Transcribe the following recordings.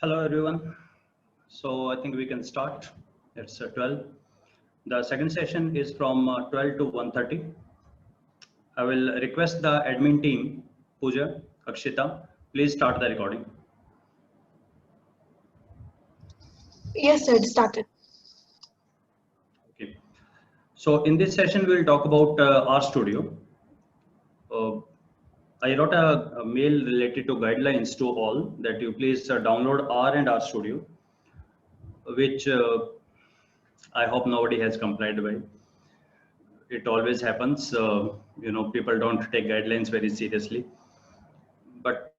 Hello everyone. So I think we can start. It's 12. The second session is from 12 to 1:30. I will request the admin team, Pooja, Akshita, please start the recording. Yes, sir, it started. Okay. So in this session, we'll talk about RStudio. I wrote a mail related to guidelines to all that you please download R and RStudio, which I hope nobody has complied by. It always happens. People don't take guidelines very seriously. But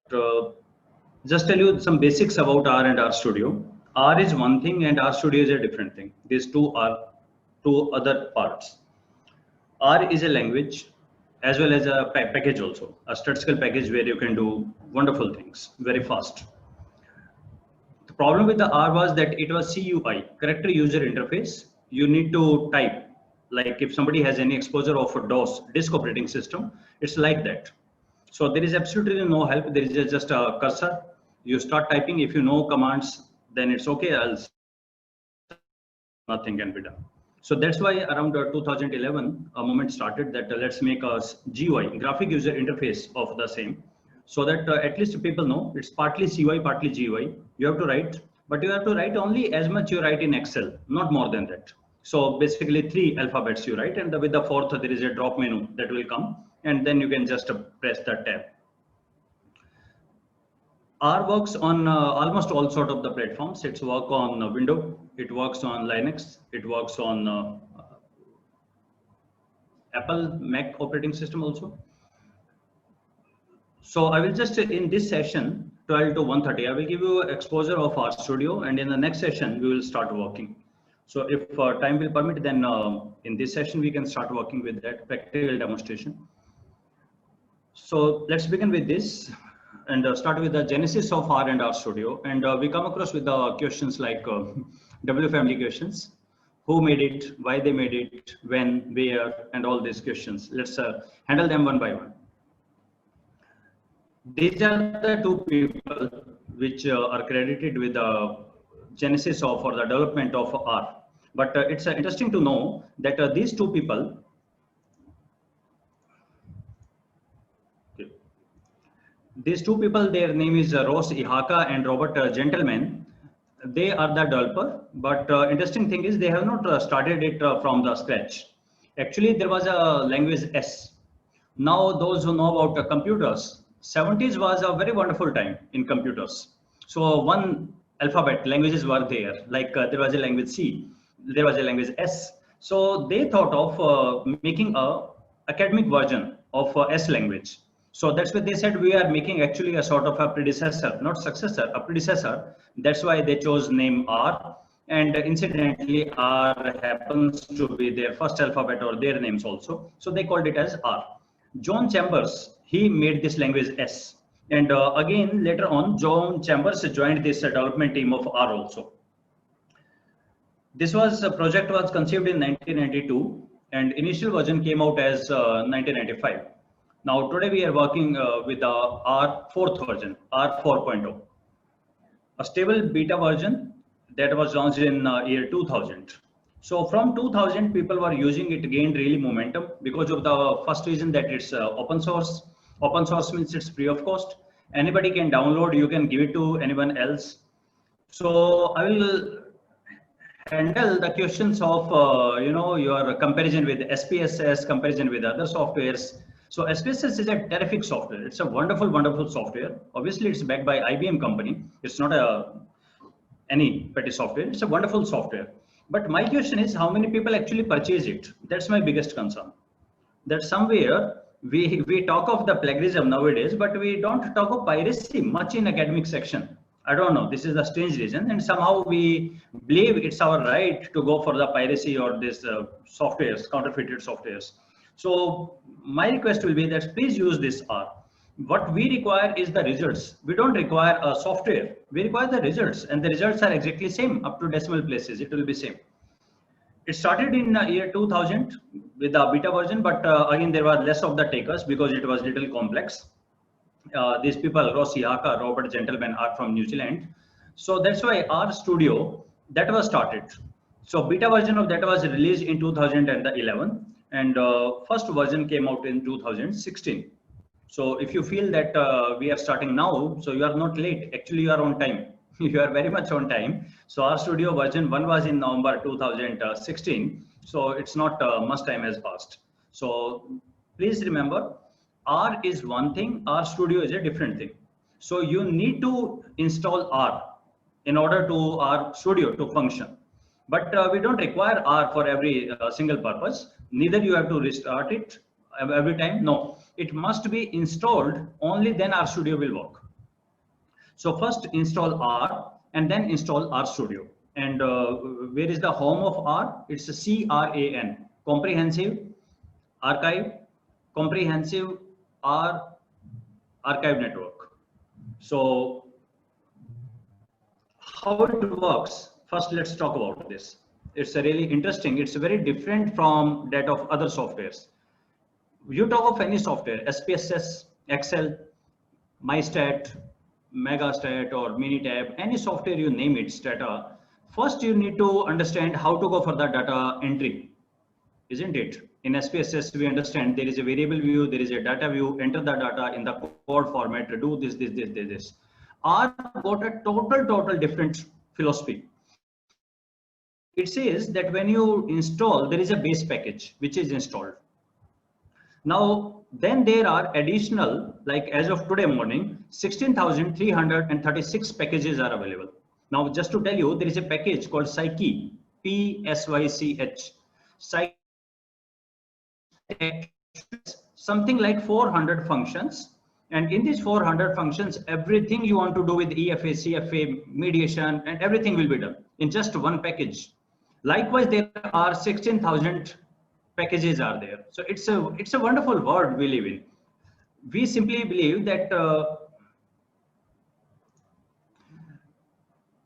just tell you some basics about R and RStudio. R is one thing and RStudio is a different thing. These two are two other parts. R is a language as well as a package also, a statistical package where you can do wonderful things very fast. The problem with the R was that it was CUI, character user interface. You need to type, like if somebody has any exposure of a DOS, disk operating system, it's like that. So there is absolutely no help. There is just a cursor. You start typing. If you know commands, then it's okay. Else nothing can be done. So that's why around 2011, a movement started that let's make a GUI, graphic user interface of the same, so that at least people know it's partly CUI, partly GUI. You have to write, but you have to write only as much you write in Excel, not more than that. So basically 3 alphabets you write, and with the fourth there is a drop menu that will come, and then you can just press the tab. R works on almost all sort of the platforms. It's work on Windows, it works on Linux, it works on Apple Mac operating system also. So I will just in this session 12 to 1:30, I will give you exposure of RStudio, and in the next session we will start working. So if time will permit, then in this session we can start working with that practical demonstration. So let's begin with this and start with the genesis of R and RStudio. And we come across with the questions like W family questions. Who made it, why they made it, when, where, and all these questions. Let's handle them one by one. These are the two people which are credited with the genesis of or the development of R. But it's interesting to know that these two people, their name is Ross Ihaka and Robert Gentleman. They are the developer, but interesting thing is they have not started it from the scratch. Actually, there was a language S. Now, those who know about computers, 70s was a very wonderful time in computers. So one alphabet languages were there, like there was a language C, there was a language S. So they thought of making a academic version of S language. So that's why they said we are making actually a sort of a predecessor, not successor, a predecessor. That's why they chose name R. And incidentally, R happens to be their first alphabet or their names also. So they called it as R. John Chambers, he made this language S. And again, later on, John Chambers joined this development team of R also. This project was conceived in 1992 and initial version came out as 1995. Now today we are working with the R fourth version, R 4.0. A stable beta version that was launched in year 2000. So from 2000, people were using it, gained really momentum because of the first reason that it's open source. Open source means it's free of cost. Anybody can download, you can give it to anyone else. So I will handle the questions of your comparison with SPSS, comparison with other softwares. So SPSS is a terrific software. It's a wonderful, wonderful software. Obviously, it's backed by IBM company. It's not any petty software. It's a wonderful software. But my question is, how many people actually purchase it? That's my biggest concern. That somewhere we talk of the plagiarism nowadays, but we don't talk of piracy much in academic section. I don't know. This is a strange reason, and somehow we believe it's our right to go for the piracy or this softwares, counterfeited softwares. So my request will be that please use this R. What we require is the results. We don't require a software. We require the results, and the results are exactly same up to decimal places. It will be same. It started in year 2000 with the beta version, but again there was less of the takers because it was little complex. These people, Ross Ihaka, Robert Gentleman, are from New Zealand. So that's why R Studio that was started. So beta version of that was released in 2011, and first version came out in 2016. So if you feel that we are starting now, so you are not late. Actually, you are on time. You are very much on time. So R Studio version 1 was in November 2016. So it's not much time has passed. So please remember, R is one thing, R Studio is a different thing. So you need to install R in order to R Studio to function. But we don't require R for every single purpose. Neither you have to restart it every time. No, it must be installed, only then R Studio will work. So first install R and then install R Studio. And where is the home of R? It's a CRAN, Comprehensive Archive, Comprehensive R Archive Network. So how it works, first let's talk about this. It's a really interesting, it's very different from that of other softwares. You talk of any software, SPSS, Excel, MyStat, Megastat or Minitab, any software you name it, Stata, first you need to understand how to go for the data entry, isn't it? In SPSS, we understand there is a variable view, there is a data view, enter the data in the code format, do this. R got a total different philosophy. It says that when you install, there is a base package which is installed. Now, then there are additional, like as of today morning, 16,336 packages are available. Now, just to tell you, there is a package called Psyche, P-S-Y-C-H. Psyche, something like 400 functions. And in these 400 functions, everything you want to do with EFA, CFA, mediation, and everything will be done in just one package. Likewise, there are 16,000 packages are there. So it's a wonderful world we live in. We simply believe that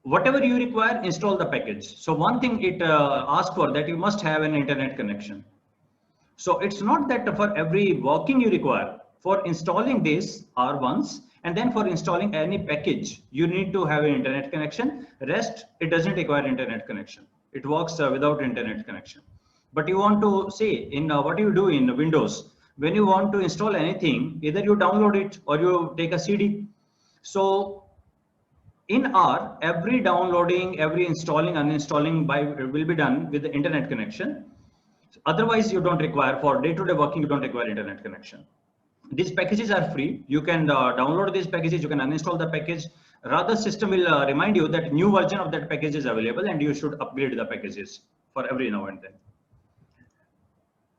whatever you require, install the package. So one thing it asks for that you must have an internet connection. So it's not that for every working you require. For installing this R once, and then for installing any package, you need to have an internet connection. Rest, it doesn't require internet connection. It works without internet connection. But you want to say in what you do in Windows, when you want to install anything, either you download it or you take a CD. So in R, every downloading, every installing, uninstalling will be done with the internet connection. Otherwise, you don't require, for day-to-day working, you don't require internet connection. These packages are free. You can download these packages, you can uninstall the package. Rather, system will remind you that new version of that package is available and you should upgrade the packages for every now and then.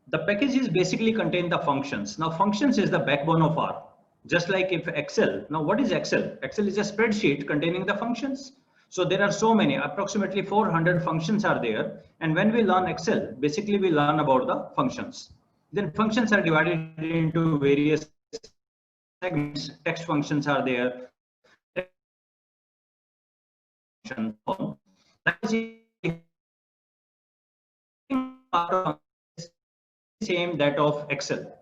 The packages basically contain the functions. Now, functions is the backbone of R. Just like if Excel, now what is Excel? Excel is a spreadsheet containing the functions. So there are so many, approximately 400 functions are there. And when we learn Excel, basically we learn about the functions. Then functions are divided into various segments. Text functions are there. Same that of Excel.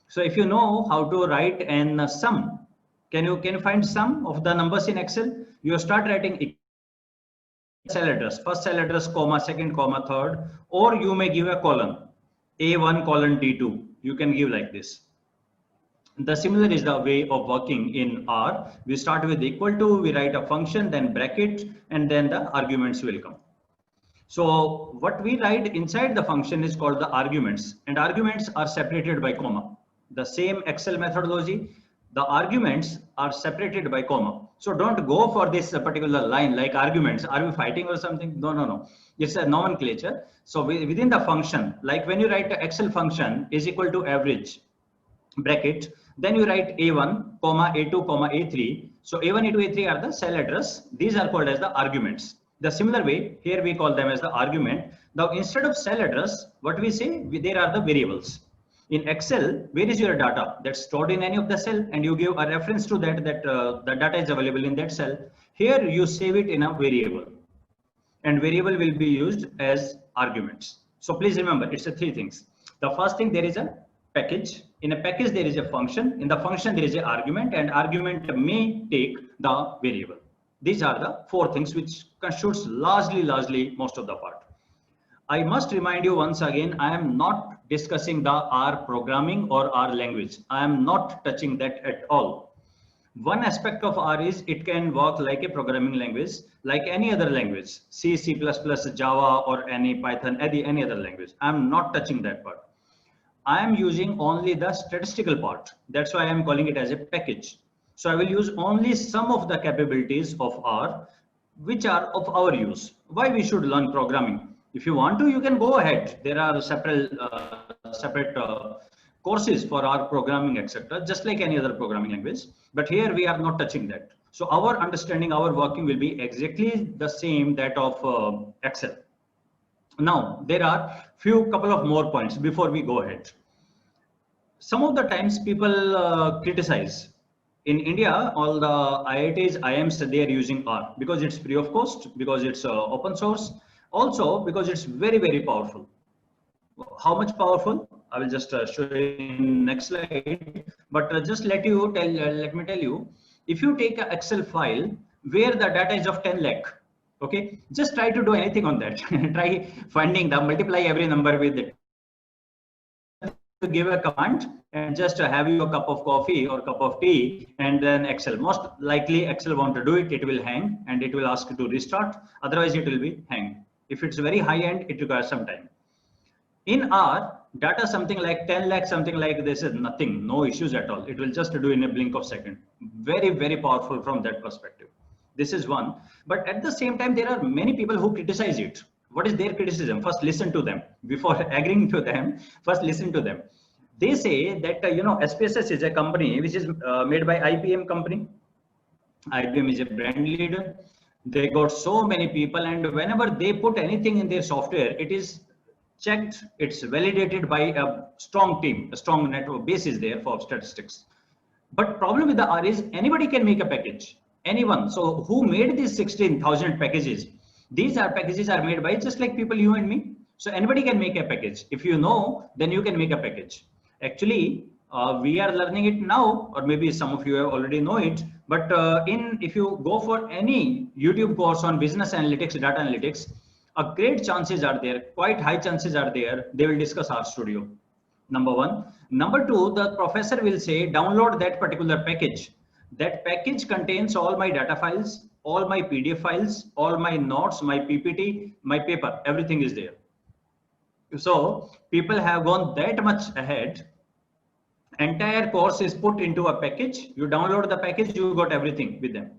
So if you know how to write an sum, can you find sum of the numbers in Excel? You start writing cell address, first cell address, comma, second comma, third, or you may give a column, A1 colon D2. You can give like this. The similar is the way of working in R. We start with equal to, we write a function, then bracket, and then the arguments will come. So what we write inside the function is called the arguments, and arguments are separated by comma. The same Excel methodology, the arguments are separated by comma. So don't go for this particular line like arguments. Are we fighting or something? No. It's a nomenclature. So within the function, like when you write the Excel function is equal to average, bracket, then you write A1, comma, A2, comma, A3. So A1, A2, A3 are the cell address. These are called as the arguments. The similar way, here we call them as the argument. Now, instead of cell address, what we say, there are the variables. In Excel, where is your data? That's stored in any of the cell, and you give a reference to that, the data is available in that cell. Here, you save it in a variable, and variable will be used as arguments. So please remember, it's three things. The first thing, there is a package. In a package, there is a function. In the function, there is an argument, and argument may take the variable. These are the four things which constitutes largely most of the part. I must remind you once again, I am not discussing the R programming or R language. I am not touching that at all. One aspect of R is it can work like a programming language, like any other language, C, C++, Java, or any Python, any other language. I'm not touching that part. I am using only the statistical part. That's why I'm calling it as a package. So I will use only some of the capabilities of R, which are of our use. Why we should learn programming? If you want to, you can go ahead. There are separate courses for R programming, etc., just like any other programming language. But here we are not touching that. So our understanding, our working will be exactly the same that of Excel. Now, there are couple of more points before we go ahead. Some of the times people criticize. In India, all the IITs, IIMs, they are using R because it's free of cost, because it's open source, also because it's very powerful. How much powerful? I will just show you in next slide. But just let me tell you, if you take an Excel file where the data is of 10 lakh, okay, just try to do anything on that. Try finding the multiply every number with it. To give a command and just have you a cup of coffee or cup of tea, and then Excel, most likely Excel want to do it, it will hang and it will ask you to restart, otherwise it will be hanged. If it's very high end, it requires some time. In R, data something like 10 lakh, something like this is nothing, no issues at all. It will just do in a blink of second. Very powerful from that perspective. This is one. But at the same time, there are many people who criticize it. What is their criticism? First, listen to them. Before agreeing to them, first listen to them. They say that, SPSS is a company which is made by IBM company. IBM is a brand leader. They got so many people, and whenever they put anything in their software, it is checked, it's validated by a strong team, a strong network base is there for statistics. But problem with the R is anybody can make a package, anyone. So who made these 16,000 packages? These packages are made by just like people, you and me. So anybody can make a package. If you know, then you can make a package. Actually, we are learning it now, or maybe some of you already know it. But if you go for any YouTube course on business analytics, data analytics, a great chances are there, quite high chances are there, they will discuss RStudio. Number one. Number two, the professor will say, download that particular package. That package contains all my data files, all my PDF files, all my notes, my PPT, my paper, everything is there. So people have gone that much ahead. Entire course is put into a package. You download the package, you got everything with them.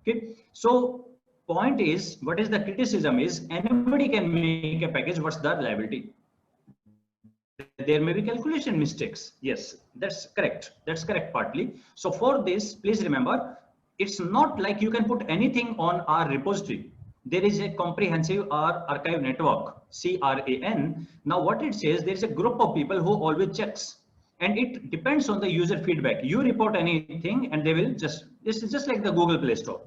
Okay. So point is, what is the criticism is, anybody can make a package. What's the liability? There may be calculation mistakes. Yes, that's correct. That's correct partly. So for this, please remember, it's not like you can put anything on our repository. There is a comprehensive R archive network, CRAN. Now what it says, there is a group of people who always checks, and it depends on the user feedback. You report anything and they will this is just like the Google Play Store.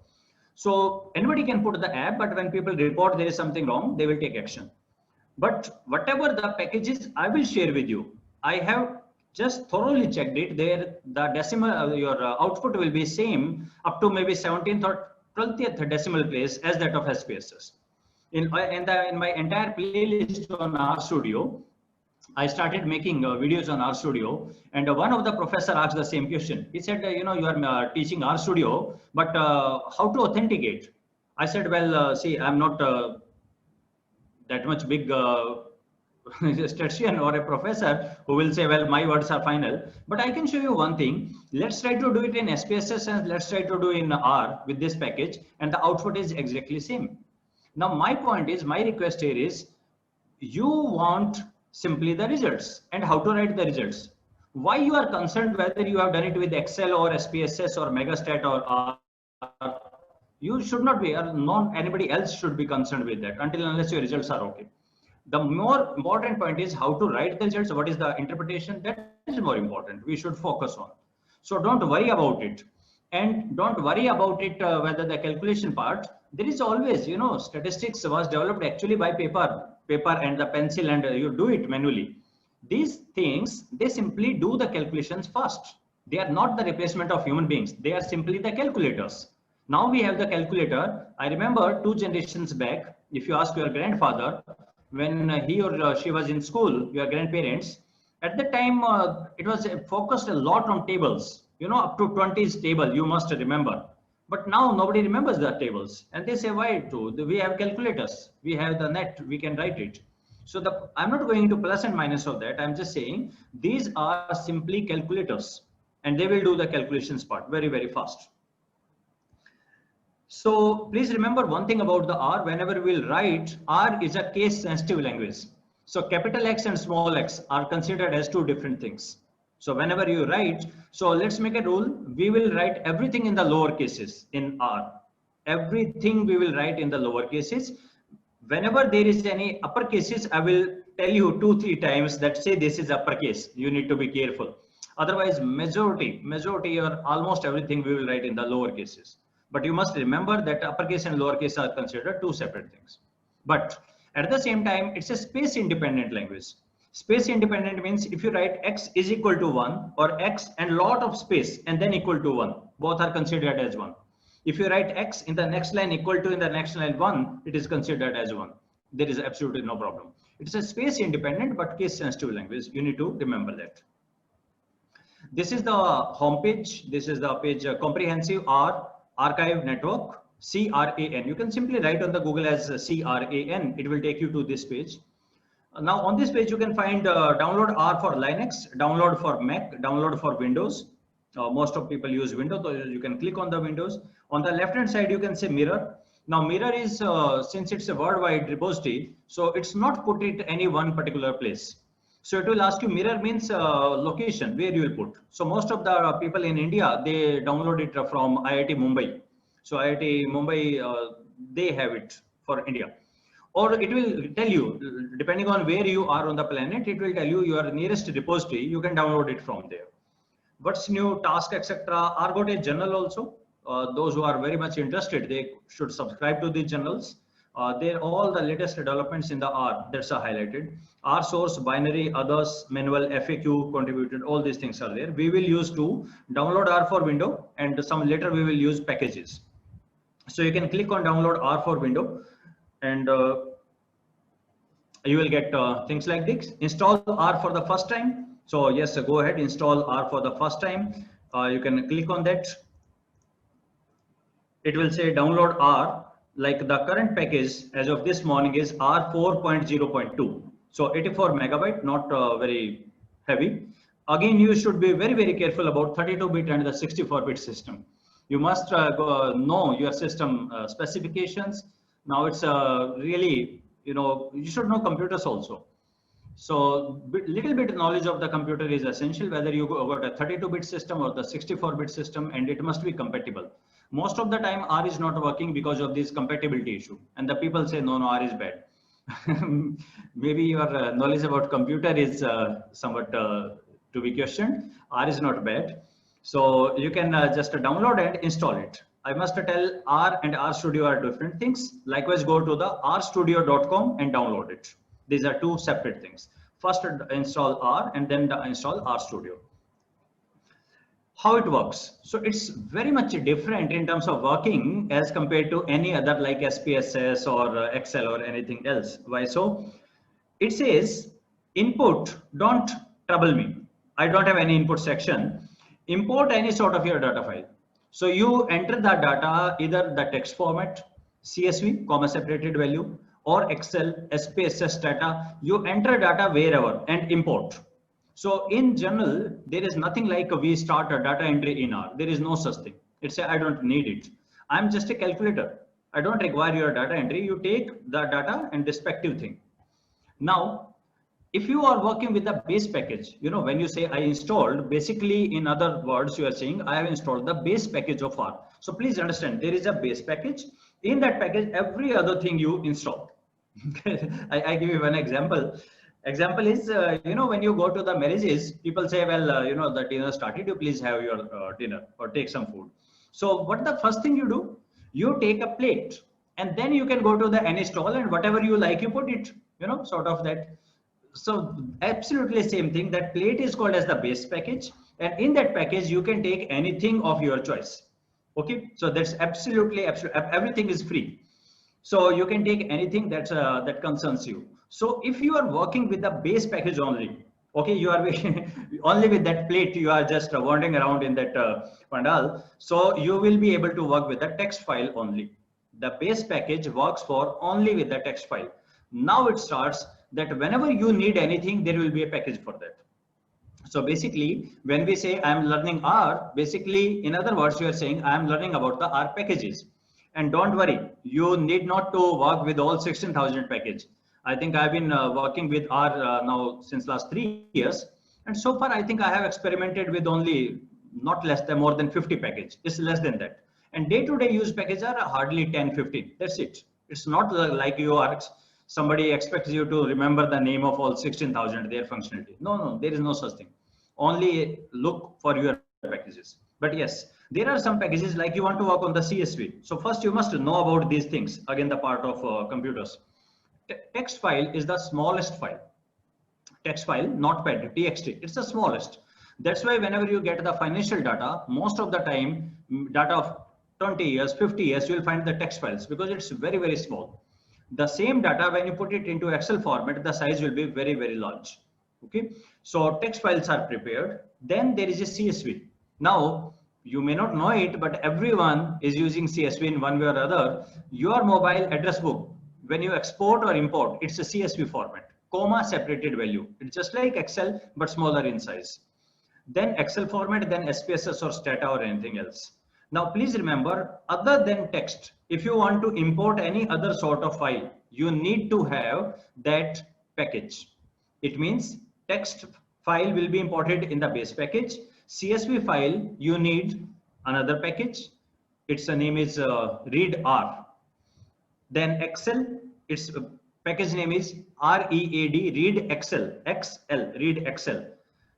So anybody can put the app, but when people report there is something wrong, they will take action. But whatever the packages I will share with you, I have just thoroughly checked it. There, the decimal, your output will be same up to maybe 17th or 20th decimal place as that of SPSS. In my entire playlist on RStudio, I started making videos on RStudio, and one of the professor asked the same question. He said, you are teaching RStudio, but how to authenticate? I said, well, see, I'm not that much big statistician or a professor who will say, well, my words are final, but I can show you one thing. Let's try to do it in SPSS and let's try to do in R with this package, and the output is exactly same. Now, my point is, my request here is, you want simply the results and how to write the results. Why you are concerned whether you have done it with Excel or SPSS or Megastat or R? You should not be, or anybody else should be concerned with that until unless your results are okay. The more important point is how to write the results. What is the interpretation? That is more important. We should focus on. So don't worry about it, and don't worry about it whether the calculation part. There is always, statistics was developed actually by paper and the pencil, and you do it manually. These things, they simply do the calculations fast. They are not the replacement of human beings. They are simply the calculators. Now we have the calculator. I remember 2 generations back, if you ask your grandfather, when he or she was in school, your grandparents, at the time it was focused a lot on tables, up to 20 is table, you must remember. But now nobody remembers the tables, and they say, why too? We have calculators, we have the net, we can write it. So I'm not going into plus and minus of that. I'm just saying these are simply calculators, and they will do the calculations part very, very fast. So please remember one thing about the R. Whenever we'll write, R is a case sensitive language. So capital X and small x are considered as 2 different things. So whenever you write, so let's make a rule. We will write everything in the lower cases in R. Everything we will write in the lower cases. Whenever there is any upper cases, I will tell you 2-3 times that say this is uppercase. You need to be careful. Otherwise, majority or almost everything we will write in the lower cases. But you must remember that uppercase and lowercase are considered 2 separate things. But at the same time, it's a space independent language. Space independent means if you write x is equal to 1 or x and lot of space and then equal to 1, both are considered as 1. If you write x in the next line equal to in the next line 1, it is considered as 1. There is absolutely no problem. It's a space independent but case sensitive language. You need to remember that. This is the home page. This is the page comprehensive R archive network, CRAN. You can simply write on the Google as CRAN. It will take you to this page. Now on this page, you can find download R for Linux, download for Mac, download for Windows. Most of people use Windows, so you can click on the Windows. On the left hand side, you can say Mirror. Now Mirror is, since it's a worldwide repository, so it's not put it any one particular place. So it will ask you Mirror means location, where you will put. So most of the people in India, they download it from IIT Mumbai. So IIT Mumbai, they have it for India. Or it will tell you, depending on where you are on the planet, it will tell you your nearest repository, you can download it from there. What's new, task, etc. R got a journal also. Those who are very much interested, they should subscribe to these journals. They're all the latest developments in the R that's highlighted. R source, binary, others, manual, FAQ contributed, all these things are there. We will use to download R for window, and some later we will use packages. So you can click on download R for window, and you will get things like this. Install R for the first time. So yes, go ahead, install R for the first time. You can click on that. It will say download R. Like the current package as of this morning is R 4.0.2. So 84 megabyte, not very heavy. Again, you should be very, very careful about 32-bit and the 64-bit system. You must know your system specifications. Now it's really, you should know computers also. So little bit knowledge of the computer is essential, whether you got a 32-bit system or the 64-bit system, and it must be compatible. Most of the time R is not working because of this compatibility issue, and the people say no, R is bad. Maybe your knowledge about computer is somewhat to be questioned. R is not bad, so you can just download and install it. I must tell R and RStudio are different things. Likewise, go to the rstudio.com and download it. These are 2 separate things. First install R and then install RStudio. How it works? So it's very much different in terms of working as compared to any other like SPSS or Excel or anything else. Why so? It says input, don't trouble me. I don't have any input section. Import any sort of your data file. So you enter the data, either the text format, CSV, comma separated value, or Excel, SPSS data. You enter data wherever and import. So in general, there is nothing like we start a data entry in R. There is no such thing. It's I don't need it. I'm just a calculator. I don't require your data entry. You take the data and respective thing. Now, if you are working with a base package, when you say I installed, basically in other words, you are saying I have installed the base package of R. So please understand, there is a base package. In that package, every other thing you install. I give you one example. Example is, when you go to the marriages, people say, well, the dinner started, you please have your dinner or take some food. So what the first thing you do? You take a plate and then you can go to the any stall and whatever you like, you put it, sort of that. So absolutely same thing. That plate is called as the base package. And in that package, you can take anything of your choice. Okay, so that's absolutely everything is free. So you can take anything that concerns you. So if you are working with the base package only, okay, you are only with that plate, you are just wandering around in that pandal. So you will be able to work with the text file only. The base package works for only with the text file. Now it starts that whenever you need anything, there will be a package for that. So basically, when we say I'm learning R, basically, in other words, you are saying I'm learning about the R packages. And don't worry, you need not to work with all 16,000 package. I think I've been working with R now since last 3 years. And so far, I think I have experimented with only not less than more than 50 package. It's less than that. And day-to-day use packages are hardly 10, 15. That's it. It's not like you are somebody expects you to remember the name of all 16,000 their functionality. No, there is no such thing. Only look for your packages. But yes, there are some packages like you want to work on the CSV. So first you must know about these things. Again, the part of computers. Text file is the smallest file. Text file, notepad, txt. It's the smallest. That's why whenever you get the financial data, most of the time, data of 20 years, 50 years, you will find the text files because it's very, very small. The same data, when you put it into Excel format, the size will be very, very large. Okay, so text files are prepared. Then there is a CSV. Now, you may not know it, but everyone is using CSV in one way or other. Your mobile address book, when you export or import, it's a CSV format, comma separated value. It's just like Excel, but smaller in size. Then Excel format, then SPSS or Stata or anything else. Now, please remember, other than text, if you want to import any other sort of file, you need to have that package. It means text file will be imported in the base package. CSV file, you need another package. Its name is readr. Then Excel, its package name is READ, read Excel, read Excel.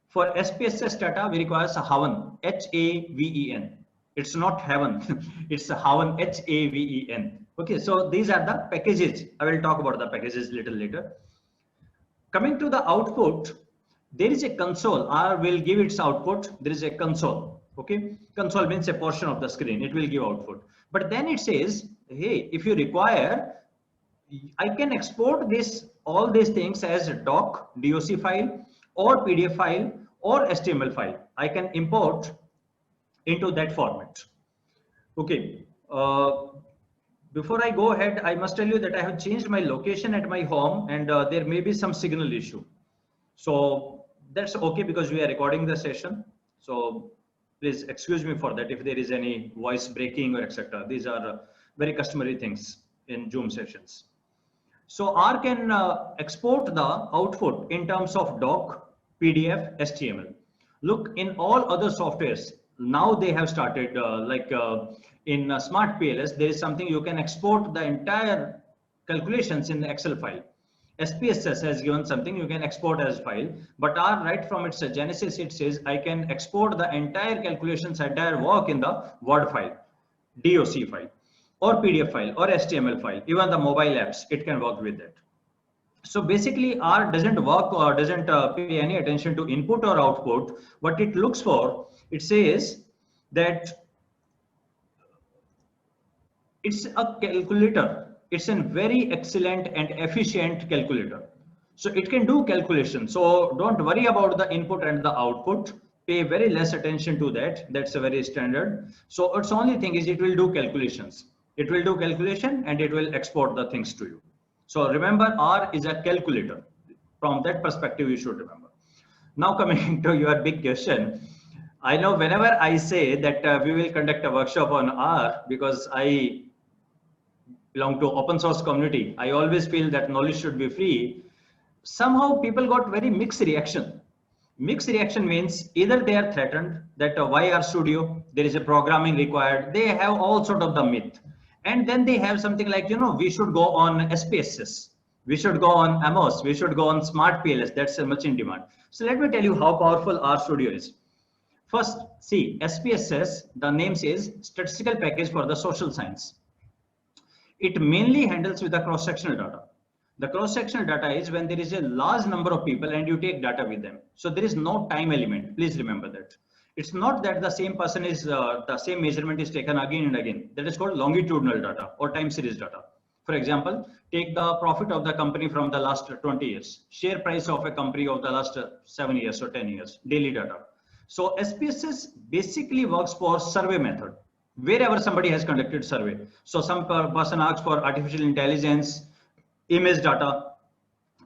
For SPSS data, we require Haven, HAVEN. It's not heaven, it's Haven, HAVEN. Okay, so these are the packages. I will talk about the packages little later. Coming to the output, there is a console. R will give its output. There is a console. Okay, console means a portion of the screen. It will give output. But then it says, hey, if you require, I can export all these things as a doc file or PDF file or HTML file. I can import into that format. Okay. Before I go ahead, I must tell you that I have changed my location at my home and there may be some signal issue. So that's okay because we are recording the session. So please excuse me for that if there is any voice breaking or etc. These are very customary things in Zoom sessions. So R can export the output in terms of doc, PDF, HTML. Look, in all other softwares, now they have started in Smart PLS, there is something you can export the entire calculations in the Excel file. SPSS has given something you can export as file, but R right from its genesis, it says I can export the entire calculations, entire work in the Word file, DOC file, or PDF file, or HTML file. Even the mobile apps, it can work with that. So basically, R doesn't work or doesn't pay any attention to input or output. What it looks for, it says that it's a calculator. It's a very excellent and efficient calculator. So it can do calculation. So don't worry about the input and the output. Pay very less attention to that. That's a very standard. So its only thing is it will do calculations. It will do calculation and it will export the things to you. So remember, R is a calculator. From that perspective, you should remember. Now coming to your big question, I know whenever I say that we will conduct a workshop on R, because I belong to open source community, I always feel that knowledge should be free. Somehow people got very mixed reaction. Mixed reaction means either they are threatened that why R Studio, there is a programming required. They have all sort of the myth. And then they have something like, we should go on SPSS. We should go on Amos. We should go on Smart PLS. That's much in demand. So let me tell you how powerful R Studio is. First, see, SPSS, the name says Statistical Package for the Social Science. It mainly handles with the cross-sectional data. The cross-sectional data is when there is a large number of people and you take data with them. So there is no time element. Please remember that. It's not that the same person is, the same measurement is taken again and again. That is called longitudinal data or time series data. For example, take the profit of the company from the last 20 years, share price of a company of the last 7 years or 10 years, daily data. So SPSS basically works for survey method, wherever somebody has conducted survey. So some person asks for artificial intelligence, image data.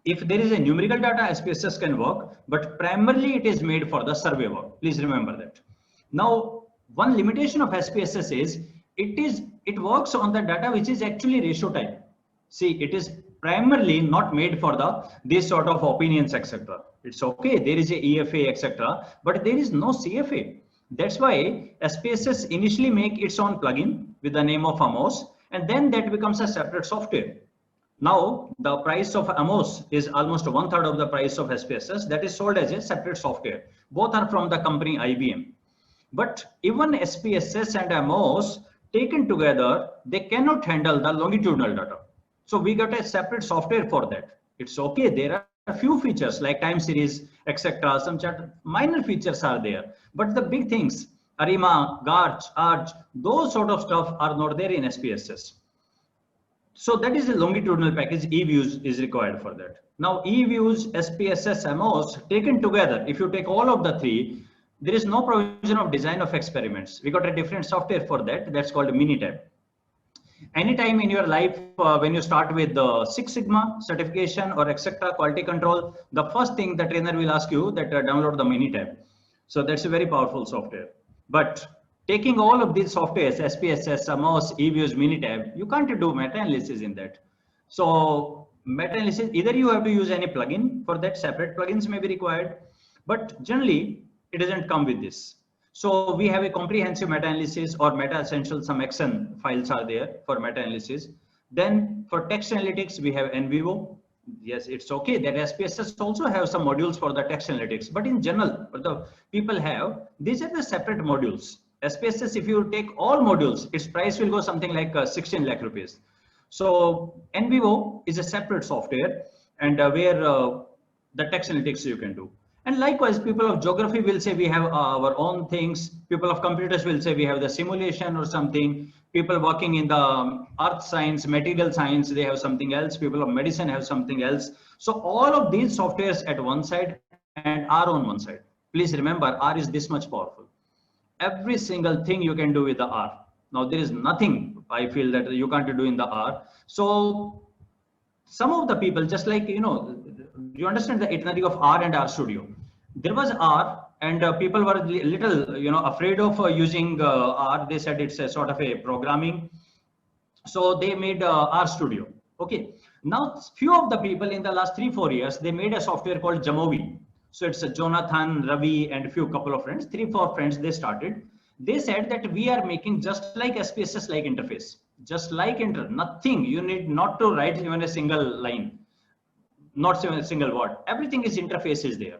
If there is a numerical data, SPSS can work, but primarily it is made for the survey work. Please remember that. Now, one limitation of SPSS is it works on the data which is actually ratio type. See, it is primarily not made for this sort of opinions, etc. It's okay, there is a EFA, etc., but there is no CFA. That's why SPSS initially make its own plugin with the name of Amos, and then that becomes a separate software. Now, the price of Amos is almost 1/3 of the price of SPSS, that is sold as a separate software. Both are from the company IBM. But even SPSS and Amos taken together, they cannot handle the longitudinal data. So we got a separate software for that. It's okay. There are a few features like time series, etc. Some minor features are there. But the big things, ARIMA, GARCH, ARCH, those sort of stuff are not there in SPSS. So that is a longitudinal package. eViews is required for that. Now eViews, SPSS, Amos taken together, if you take all of the three, there is no provision of design of experiments. We got a different software for that. That's called Minitab. Anytime in your life, when you start with the Six Sigma certification or etc. quality control, the first thing the trainer will ask you that download the Minitab. So that's a very powerful software. But taking all of these softwares, SPSS, Amos, eViews, Minitab, you can't do meta-analysis in that. So meta-analysis, either you have to use any plugin for that, separate plugins may be required, but generally it doesn't come with this. So we have a comprehensive meta-analysis or meta-essential, some XN files are there for meta-analysis. Then for text analytics, we have NVivo. Yes, it's okay that SPSS also have some modules for the text analytics, but in general, what the people have, these are the separate modules. SPSS, if you take all modules, its price will go something like 16 lakh rupees. So NVivo is a separate software, and where the text analytics you can do. And likewise, people of geography will say we have our own things. People of computers will say we have the simulation or something. People working in the earth science, material science, they have something else. People of medicine have something else. So all of these softwares at one side and R on one side. Please remember, R is this much powerful. Every single thing you can do with the R. Now there is nothing I feel that you can't do in the R. So some of the people, just like, you understand the itinerary of R and R Studio. There was R, and people were little, afraid of using R. They said it's a sort of a programming. So they made R Studio. Okay. Now, few of the people in the last 3-4 years, they made a software called Jamovi. So it's Jonathan, Ravi, and a few couple of friends, 3-4 friends, they started. They said that we are making just like SPSS like interface, just like nothing. You need not to write even a single line, not even a single word. Everything is interfaces there.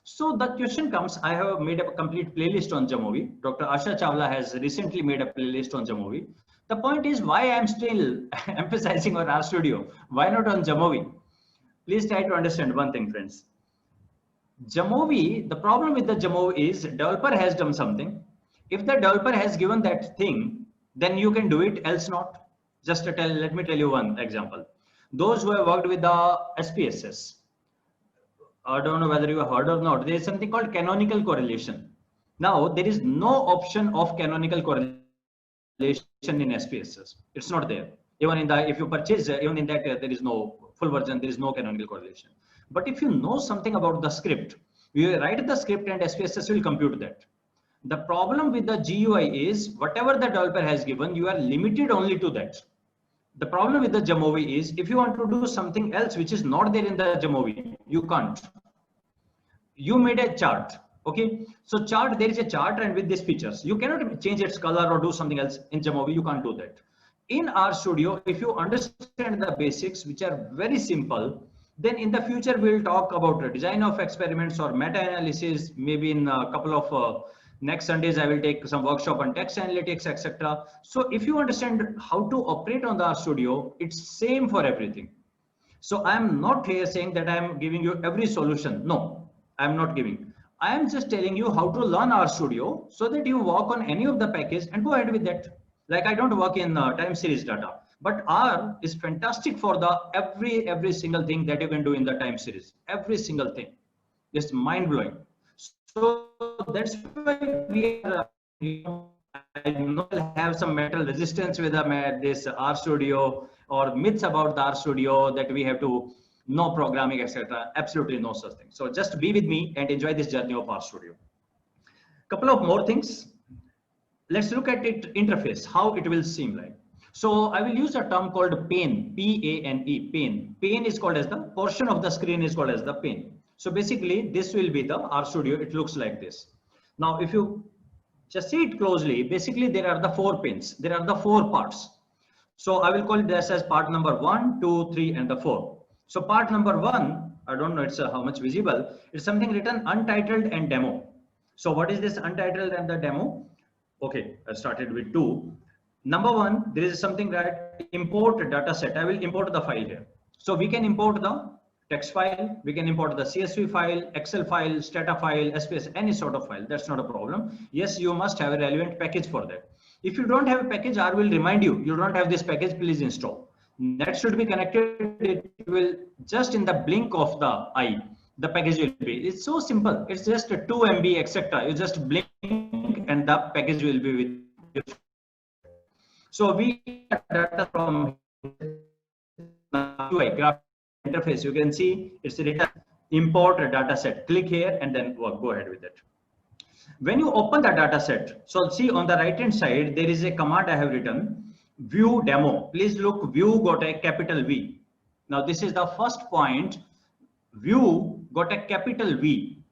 So the question comes, I have made a complete playlist on Jamovi. Dr. Asha Chawla has recently made a playlist on Jamovi. The point is why I'm still emphasizing on R Studio. Why not on Jamovi? Please try to understand one thing, friends. Jamovi, the problem with the Jamovi is developer has done something. If the developer has given that thing, then you can do it, else not. Just to let me tell you one example. Those who have worked with the SPSS, I don't know whether you have heard or not, there is something called canonical correlation. Now, there is no option of canonical correlation in SPSS. It's not there. Even in the, if you purchase, even in that, there is no full version, there is no canonical correlation. But if you know something about the script, you write the script and SPSS will compute that. The problem with the GUI is whatever the developer has given, you are limited only to that. The problem with the Jamovi is if you want to do something else which is not there in the Jamovi, you can't. You made a chart, okay? So chart, there is a chart and with these features, you cannot change its color or do something else in Jamovi, you can't do that. In R Studio, if you understand the basics, which are very simple, then in the future, we'll talk about the design of experiments or meta-analysis. Maybe in a couple of next Sundays, I will take some workshop on text analytics, etc. So if you understand how to operate on the R Studio, it's same for everything. So I'm not here saying that I'm giving you every solution. No, I'm not giving. I am just telling you how to learn RStudio so that you work on any of the package and go ahead with that. Like I don't work in time series data, but R is fantastic for the every single thing that you can do in the time series. Every single thing, just mind blowing. So that's why we are. I know I'll have some mental resistance with this RStudio or myths about the RStudio that we have to know programming, etc. Absolutely no such thing. So just be with me and enjoy this journey of RStudio. Couple of more things. Let's look at it interface, how it will seem like. So I will use a term called pane, P-A-N-E, pane. Pane is called as the portion of the screen is called as the pane. So basically this will be the RStudio. It looks like this. Now, if you just see it closely, basically there are the 4 pins. There are the 4 parts. So I will call this as part number 1, 2, 3, and the 4. So part number 1, I don't know it's how much visible. It's something written untitled and demo. So what is this untitled and the demo? Okay, I started with 2. Number 1, there is something that import data set. I will import the file here. So we can import the text file, we can import the CSV file, Excel file, Stata file, SPS, any sort of file. That's not a problem. Yes, you must have a relevant package for that. If you don't have a package, R will remind you, you don't have this package, please install. Net should be connected. It will just in the blink of the eye, the package will be. It's so simple. It's just a 2 MB, etc. You just blink and the package will be with you. So we get data from UI graph interface. You can see it's written import a data set. Click here and then go ahead with it. When you open the data set, so see on the right hand side, there is a command I have written, view demo. Please look, view got a capital V. Now this is the first point. View got a capital V.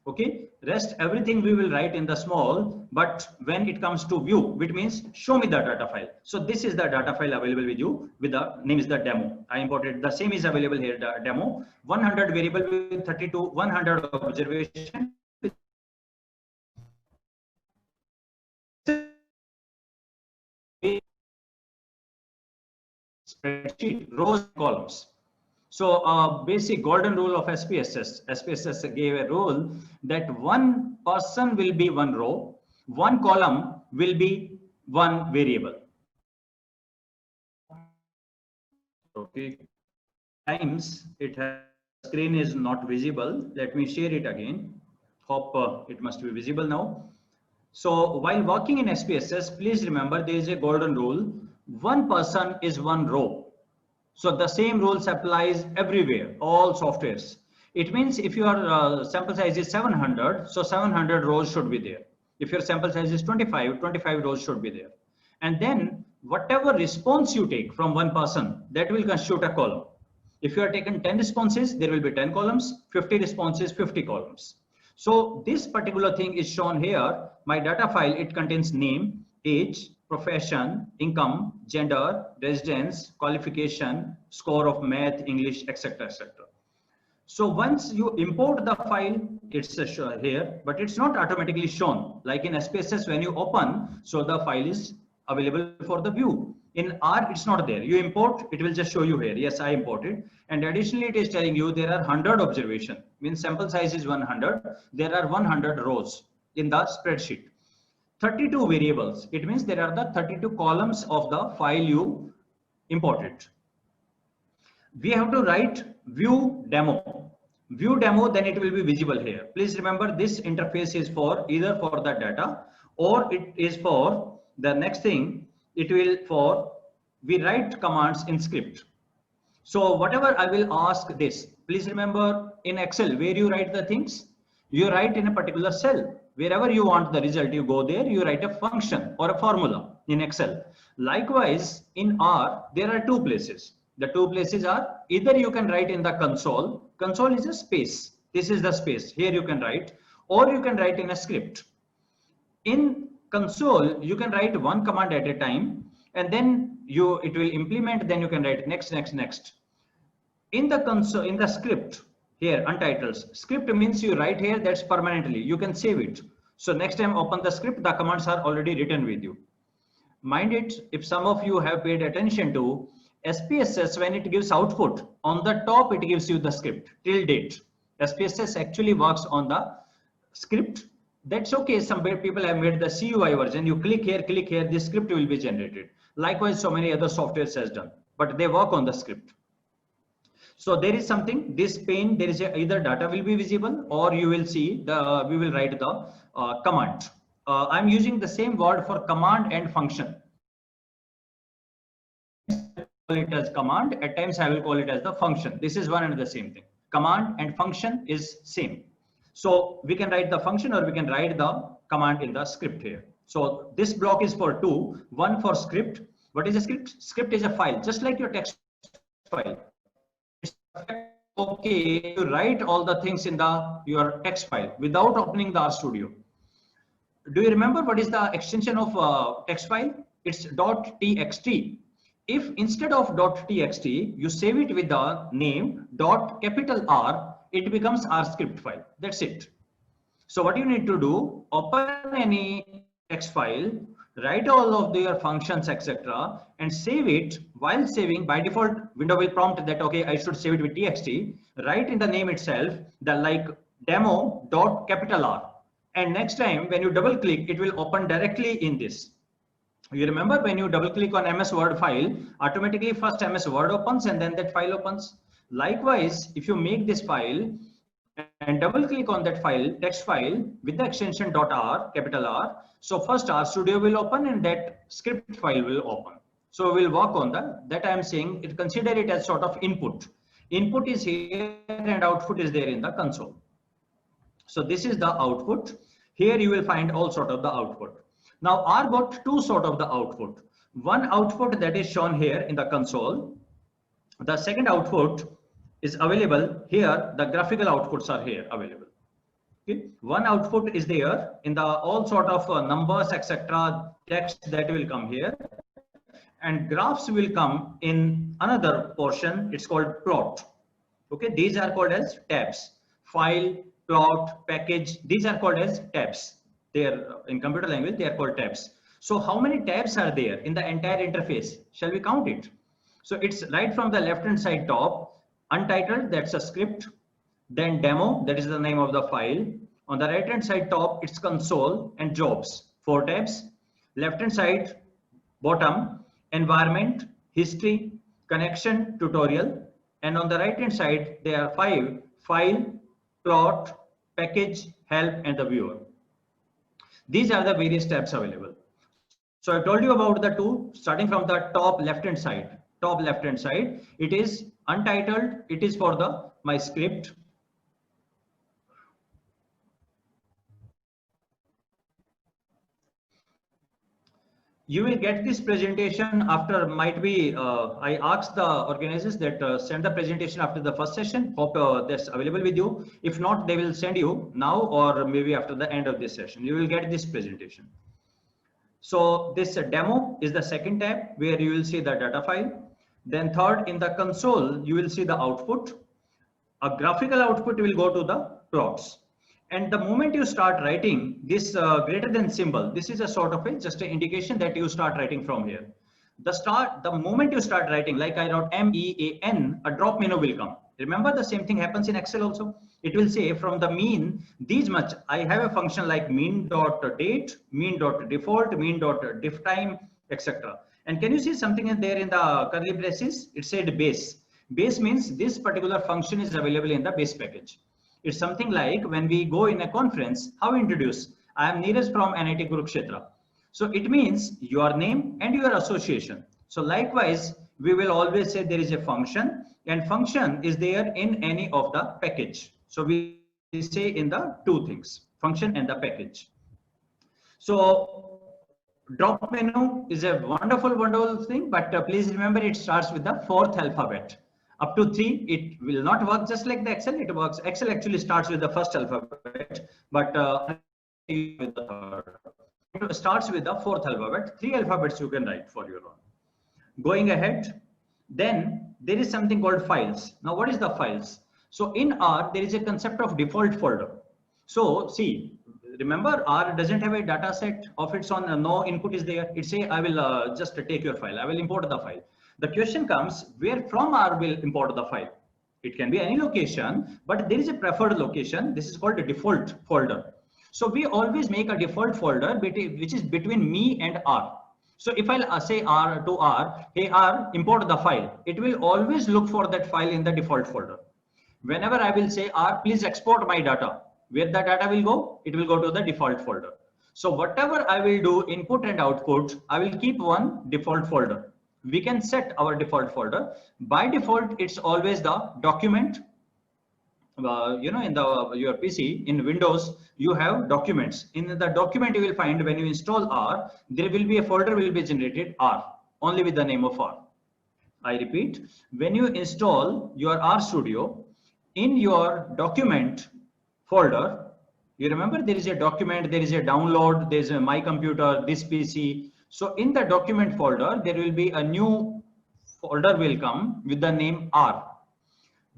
Okay, rest everything we will write in the small, but when it comes to view, which means show me the data file. So this is the data file available with you, with the name is the demo. I imported the same is available here, the demo, 100 variable with 32, 100 observation. Spreadsheet, rows, columns. So basic golden rule of SPSS. SPSS gave a rule that one person will be one row, one column will be one variable. Okay. Times it has screen is not visible. Let me share it again. Hope it must be visible now. So while working in SPSS, please remember there is a golden rule. One person is one row. So the same rules applies everywhere, all softwares. It means if your sample size is 700, so 700 rows should be there. If your sample size is 25, 25 rows should be there. And then whatever response you take from one person, that will constitute a column. If you are taking 10 responses, there will be 10 columns, 50 responses, 50 columns. So this particular thing is shown here. My data file, it contains name, age, profession, income, gender, residence, qualification, score of math, English, etc., etc. So once you import the file, it's here, but it's not automatically shown. Like in SPSS, when you open, so the file is available for the view. In R, it's not there. You import, it will just show you here. Yes, I imported. And additionally, it is telling you there are 100 observation. Means sample size is 100. There are 100 rows in the spreadsheet. 32 variables. It means there are the 32 columns of the file you imported. We have to write view demo. View demo, then it will be visible here. Please remember this interface is for either for the data or it is for the next thing. It will for we write commands in script. So whatever I will ask this, please remember in Excel where you write the things, you write in a particular cell. Wherever you want the result, you go there, you write a function or a formula in Excel. Likewise, in R, there are 2 places. The 2 places are either you can write in the console. Console is a space. This is the space. Here you can write, or you can write in a script. In console, you can write one command at a time, and then it will implement. Then you can write next, next, next. In the console, in the script. Here, untitles. Script means you write here, that's permanently. You can save it. So next time open the script, the commands are already written with you. Mind it, if some of you have paid attention to SPSS, when it gives output, on the top it gives you the script till date. SPSS actually works on the script, that's okay. Some people have made the CUI version. You click here, this script will be generated. Likewise, so many other softwares has done, but they work on the script. So there is something, this pane, there is either data will be visible or you will see we will write the command. I'm using the same word for command and function. Call it as command, at times I will call it as the function. This is one and the same thing. Command and function is same. So we can write the function or we can write the command in the script here. So this block is for two, one for script. What is a script? Script is a file, just like your text file. It's okay to write all the things in your text file without opening the RStudio. Do you remember what is the extension of text file? It's .txt. If instead of .txt, you save it with the name .R, it becomes R script file. That's it. So what you need to do, open any text file, write all of your functions, etc., and save it. While saving, by default, window will prompt that, okay, I should save it with txt. Write in the name itself, the like demo.R. And next time when you double click, it will open directly in this. You remember when you double click on MS Word file, automatically first MS Word opens and then that file opens. Likewise, if you make this file and double click on that file, text file with the extension .R, capital R, so first RStudio will open and that script file will open. So we'll work on that I am saying, consider it as sort of input. Input is here and output is there in the console. So this is the output. Here you will find all sort of the output. Now R got two sort of the output. One output that is shown here in the console. The second output is available here. The graphical outputs are here available. Okay. One output is there in the all sort of numbers, etc. text that will come here. And graphs will come in another portion. It's called plot. Okay. These are called as tabs. File, plot, package. These are called as tabs. They are in computer language, they are called tabs. So how many tabs are there in the entire interface? Shall we count it? So it's right from the left hand side top, untitled, that's a script. Then demo, that is the name of the file. On the right hand side top, it's console and jobs, 4 tabs. Left hand side bottom, environment, history, connection, tutorial. And on the right hand side, there are 5, file, plot, package, help, and the viewer. These are the various tabs available. So I told you about the two, starting from the top left hand side. Top left hand side, it is untitled. It is for my script. You will get this presentation after, might be, I asked the organizers that send the presentation after the first session. Hope that's available with you. If not, they will send you now or maybe after the end of this session. You will get this presentation. So this demo is the second tab where you will see the data file. Then third, in the console, you will see the output. A graphical output will go to the plots. And the moment you start writing this greater than symbol, this is a sort of just an indication that you start writing from here. The moment you start writing, like I wrote MEAN, a drop menu will come. Remember the same thing happens in Excel also. It will say from the mean, these much, I have a function like mean.date, mean.default, mean.difftime, etc. And can you see something in there in the curly braces? It said base. Base means this particular function is available in the base package. It's something like when we go in a conference, how we introduce, I am Neeraj from NIT Kurukshetra. So it means your name and your association. So likewise, we will always say there is a function and function is there in any of the package. So we say in the two things, function and the package. So drop menu is a wonderful thing, but please remember it starts with the 4th alphabet. Up to 3, it will not work just like the Excel. It works. Excel actually starts with the first alphabet, but with the third. It starts with the 4th alphabet. 3 alphabets you can write for your own. Going ahead, then there is something called files. Now, what is the files? So in R, there is a concept of default folder. So see, remember R doesn't have a data set of its own. No input is there. It say I will just take your file. I will import the file. The question comes, where from R will import the file? It can be any location, but there is a preferred location. This is called a default folder. So we always make a default folder which is between me and R. So if I'll say R to R, hey R, import the file, it will always look for that file in the default folder. Whenever I will say R, please export my data, where the data will go? It will go to the default folder. So whatever I will do, input and output, I will keep one default folder. We can set our default folder. By default, it's always the document. In your PC, in Windows, you have documents. In the document, you will find when you install R, there will be a folder will be generated R, only with the name of R. I repeat, when you install your RStudio, in your document folder, you remember there is a document, there is a download, there is a my computer, this PC. So in the document folder, there will be a new folder will come with the name R.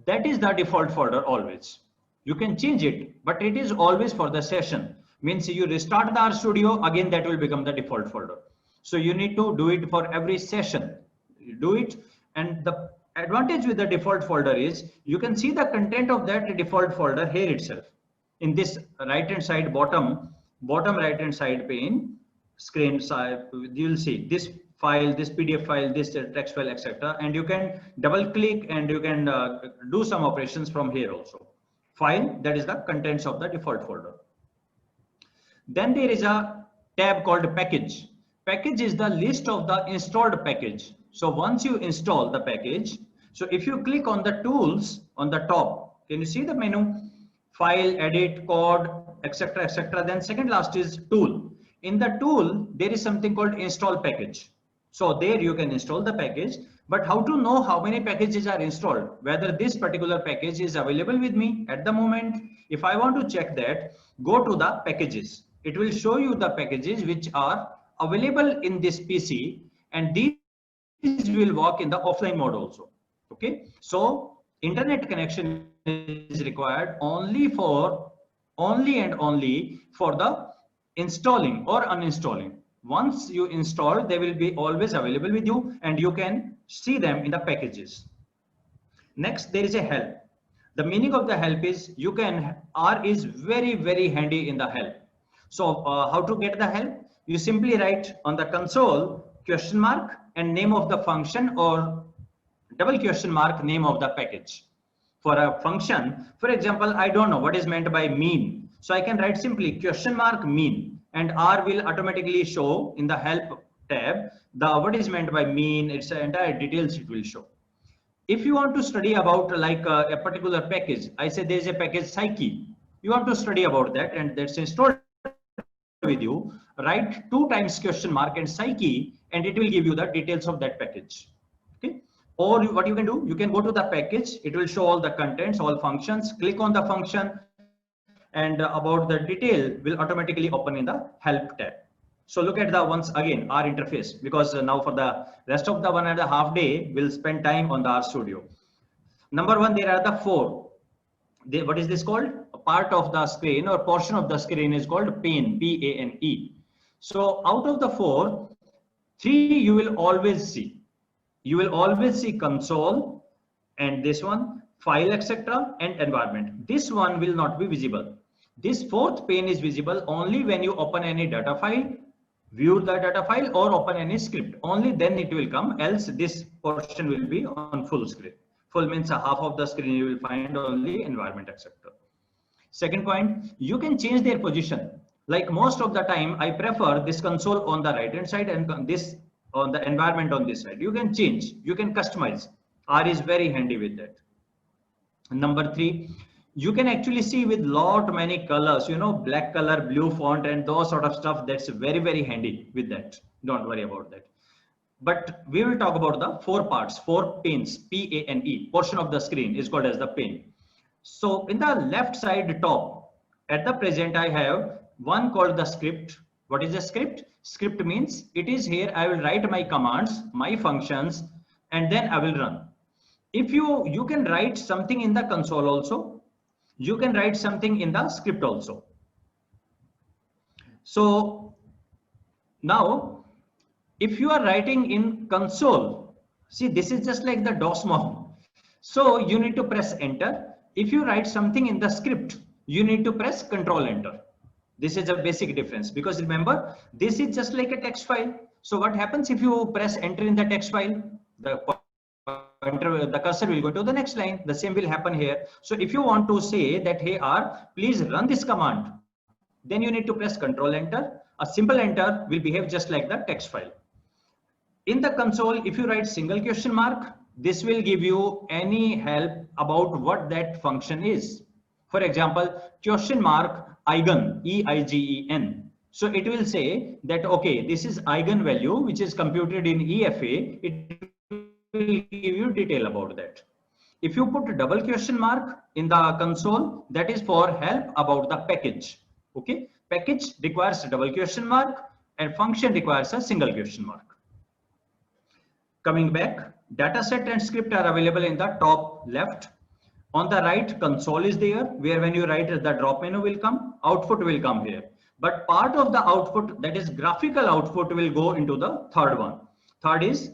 That is the default folder always. You can change it, but it is always for the session. Means you restart the RStudio, again that will become the default folder. So you need to do it for every session. You do it, and the advantage with the default folder is you can see the content of that default folder here itself. In this right hand side bottom right hand side pane screen side, you will see this file, this PDF file, this text file, etc. And you can double click and you can do some operations from here also. File, that is the contents of the default folder. Then there is a tab called package. Package is the list of the installed package. So once you install the package, so if you click on the tools on the top, can you see the menu? File, edit, code, etc., etc. Then second last is tool. In the tool, there is something called install package. So there you can install the package, but how to know how many packages are installed, whether this particular package is available with me at the moment. If I want to check that, go to the packages. It will show you the packages which are available in this PC, and these will work in the offline mode also. Okay, so internet connection is required only and only for the installing or uninstalling. Once you install, they will be always available with you and you can see them in the packages. Next, there is a help. The meaning of the help is R is very, very handy in the help. So how to get the help? You simply write on the console question mark and name of the function, or double question mark name of the package. For a function, for example, I don't know what is meant by mean. So I can write simply question mark mean, and R will automatically show in the help tab what is meant by mean. It's the entire details it will show. If you want to study about like a particular package, I say there is a package Psyche. You want to study about that and that's installed with you, write 2 times question mark and Psyche, and it will give you the details of that package. Okay. Or what you can do, you can go to the package, it will show all the contents, all functions, click on the function, and about the detail will automatically open in the help tab. So look at the once again R interface, because now for the rest of the 1.5 day we'll spend time on the RStudio. Number 1, there are the 4. What is this called? A part of the screen or portion of the screen is called pane, P-A-N-E. So out of the 4, 3 you will always see. You will always see console and this one, file, etc. and environment. This one will not be visible. This 4th pane is visible only when you open any data file, view the data file, or open any script. Only then it will come, else this portion will be on full screen. Full means half of the screen you will find only environment, etc. Second point, you can change their position. Like most of the time, I prefer this console on the right hand side and this on the environment on this side. You can change, you can customize. R is very handy with that. Number 3, you can actually see with many colors, black color, blue font, and those sort of stuff. That's very, very handy with that. Don't worry about that. But we will talk about the 4 parts, 4 panes, P-A-N-E, portion of the screen is called as the pane. So in the left side top, at the present, I have one called the script. What is a script? Script means it is here. I will write my commands, my functions, and then I will run. If you can write something in the console also, you can write something in the script also. So now, if you are writing in console, see, this is just like the DOS mom. So you need to press enter. If you write something in the script, you need to press Control Enter. This is a basic difference, because remember, this is just like a text file. So what happens if you press enter in the text file? The cursor will go to the next line. The same will happen here. So if you want to say that, hey R, please run this command, then you need to press Control Enter. A simple enter will behave just like the text file. In the console, if you write single question mark, this will give you any help about what that function is. For example, question mark eigen, E-I-G-E-N. So it will say that, okay, this is eigenvalue, which is computed in EFA. It will give you detail about that. If you put a double question mark in the console, that is for help about the package. Okay, package requires a double question mark and function requires a single question mark. Coming back, dataset and script are available in the top left. On the right, console is there, where when you write, the drop menu will come, output will come here. But part of the output, that is graphical output, will go into the third one. Third is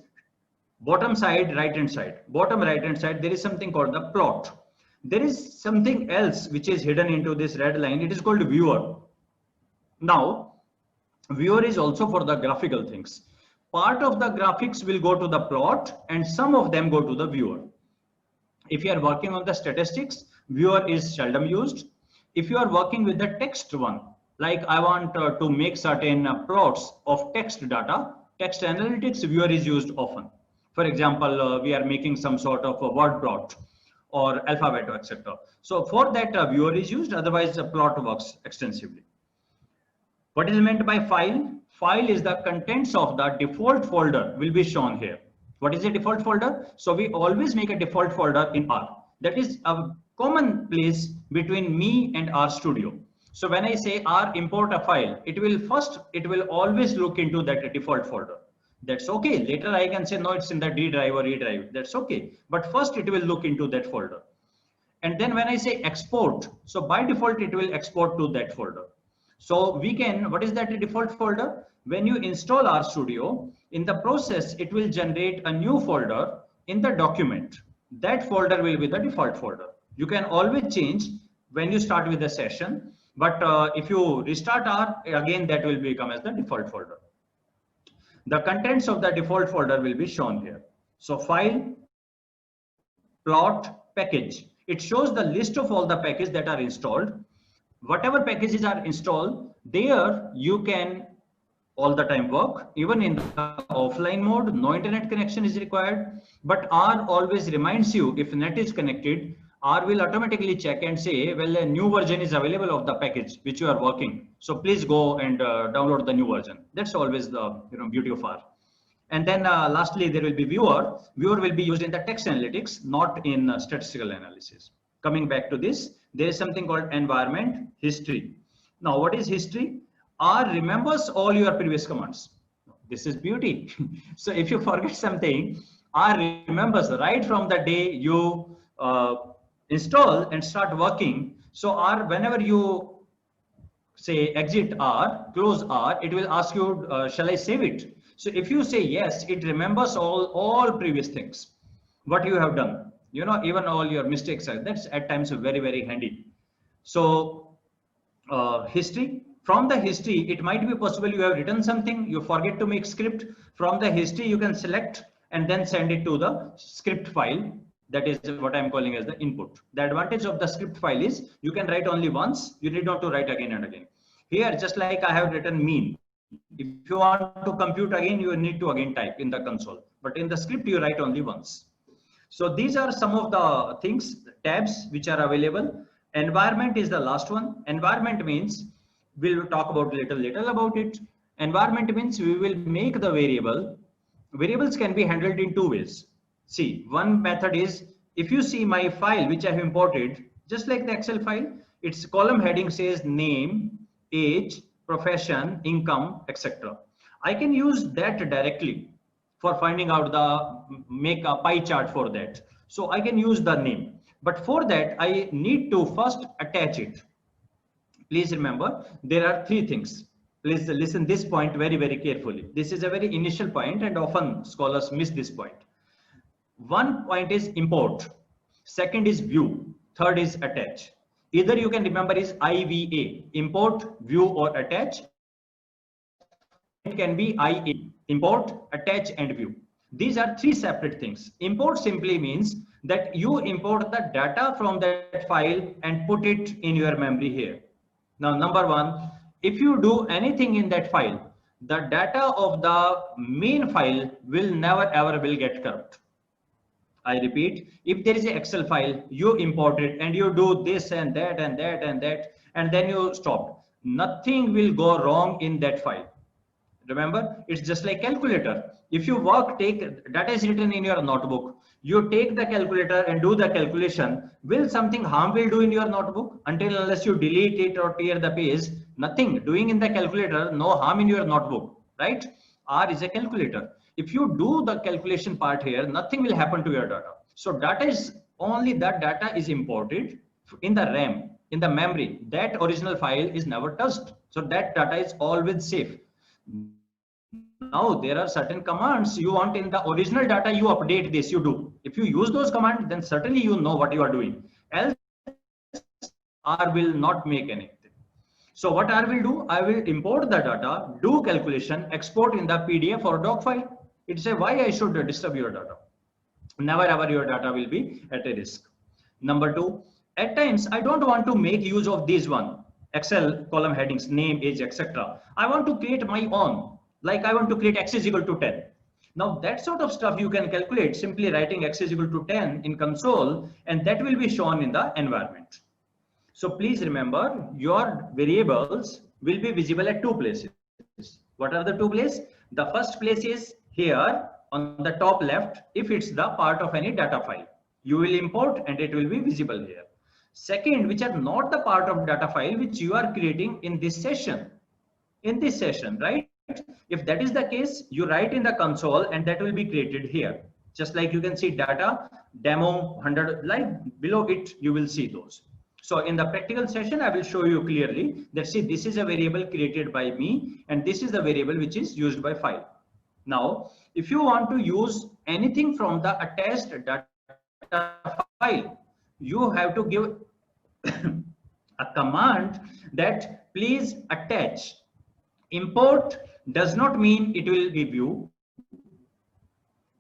bottom side, right hand side. Bottom right hand side, there is something called the plot. There is something else which is hidden into this red line. It is called viewer. Now, viewer is also for the graphical things. Part of the graphics will go to the plot and some of them go to the viewer. If you are working on the statistics, viewer is seldom used. If you are working with the text one, like I want to make certain plots of text data, text analytics, viewer is used often. For example, we are making some sort of a word plot or alphabet, etc. So for that, viewer is used. Otherwise, a plot works extensively. What is meant by file? File is the contents of the default folder will be shown here. What is a default folder? So we always make a default folder in R. That is a common place between me and RStudio. So when I say R import a file, it will always look into that default folder. That's okay. Later I can say, no, it's in the D drive or E drive. That's okay. But first it will look into that folder. And then when I say export, so by default, it will export to that folder. So we can, what is that default folder? When you install RStudio, in the process, it will generate a new folder in the document. That folder will be the default folder. You can always change when you start with the session, but if you restart R, again, that will become as the default folder. The contents of the default folder will be shown here. So file, plot, package. It shows the list of all the packages that are installed. Whatever packages are installed, there you can all the time work, even in the offline mode, no internet connection is required, but R always reminds you if net is connected, R will automatically check and say, well, a new version is available of the package which you are working. So please go and download the new version. That's always the beauty of R. And then lastly, there will be viewer. Viewer will be used in the text analytics, not in statistical analysis. Coming back to this, there is something called environment history. Now, what is history? R remembers all your previous commands. This is beauty. So if you forget something, R remembers right from the day you install and start working. So R, whenever you say exit R, close R, it will ask you, shall I save it? So if you say yes, it remembers all previous things, what you have done. Even all your mistakes. That's at times very, very handy. So history. From the history, it might be possible you have written something, you forget to make script. From the history, you can select and then send it to the script file. That is what I'm calling as the input. The advantage of the script file is you can write only once. You need not to write again and again. Here, just like I have written mean. If you want to compute again, you need to again type in the console. But in the script, you write only once. So these are some of the things, tabs which are available. Environment is the last one. Environment means, we'll talk about little about it. Environment means we will make the variable. Variables can be handled in two ways. See, one method is, if you see my file which I have imported, just like the Excel file, its column heading says name, age, profession, income, etc. I can use that directly for finding out make a pie chart for that. So I can use the name, but for that I need to first attach it. Please remember, there are three things. Please listen this point very, very carefully. This is a very initial point and often scholars miss this point. One point is import. Second is view. Third is attach. Either you can remember is IVA, import, view or attach, or it can be IA, import, attach and view. These are three separate things. Import simply means that you import the data from that file and put it in your memory here. Now, number one, if you do anything in that file, the data of the main file will never ever will get corrupt. I repeat, if there is an Excel file, you import it and you do this and that and that and that, and then you stop. Nothing will go wrong in that file. Remember, it's just like calculator. If you take data is written in your notebook, you take the calculator and do the calculation. Will something harm will do in your notebook? Until unless you delete it or tear the page, nothing. Doing in the calculator, no harm in your notebook, right? R is a calculator. If you do the calculation part here, nothing will happen to your data. So data is only that data is imported in the RAM, in the memory. That original file is never touched. So that data is always safe. Now there are certain commands you want in the original data, you update this, you do. If you use those commands, then certainly you know what you are doing. Else R will not make anything. So what I will do, I will import the data, do calculation, export in the PDF or doc file. It say why I should disturb your data. Never ever your data will be at a risk. Number two, at times I don't want to make use of this one. Excel column headings, name, age, etc. I want to create my own, like I want to create x is equal to 10. Now that sort of stuff you can calculate simply writing x is equal to 10 in console, and that will be shown in the environment. So please remember, your variables will be visible at two places. What are the two places? The first place is here on the top left, if it's the part of any data file. You will import and it will be visible here. Second, which are not the part of data file which you are creating in this session. In this session, right? If that is the case, you write in the console and that will be created here. Just like you can see data, demo, 100, like below it, you will see those. So in the practical session, I will show you clearly that see, this is a variable created by me and this is the variable which is used by file. Now, if you want to use anything from the attached data file, you have to give a command that please attach. Import does not mean it will be view.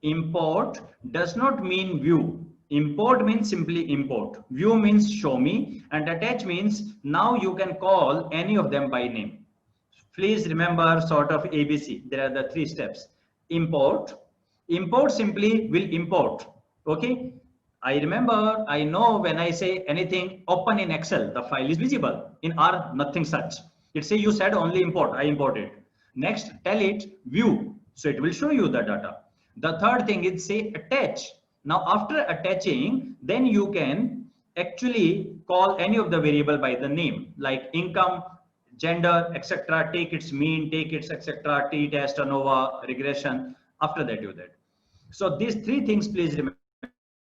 Import does not mean view. Import means simply import. View means show me, and attach means now you can call any of them by name. Please remember sort of ABC. There are the three steps. Import. Import simply will import. Okay. I remember, I know when I say anything open in Excel, the file is visible. In R, nothing such. It say you said only import, I imported. Next, tell it view. So it will show you the data. The third thing is say attach. Now after attaching, then you can actually call any of the variable by the name, like income, gender, etc. Take its mean, take its etc. T-test, ANOVA, regression. After that, do that. So these three things, please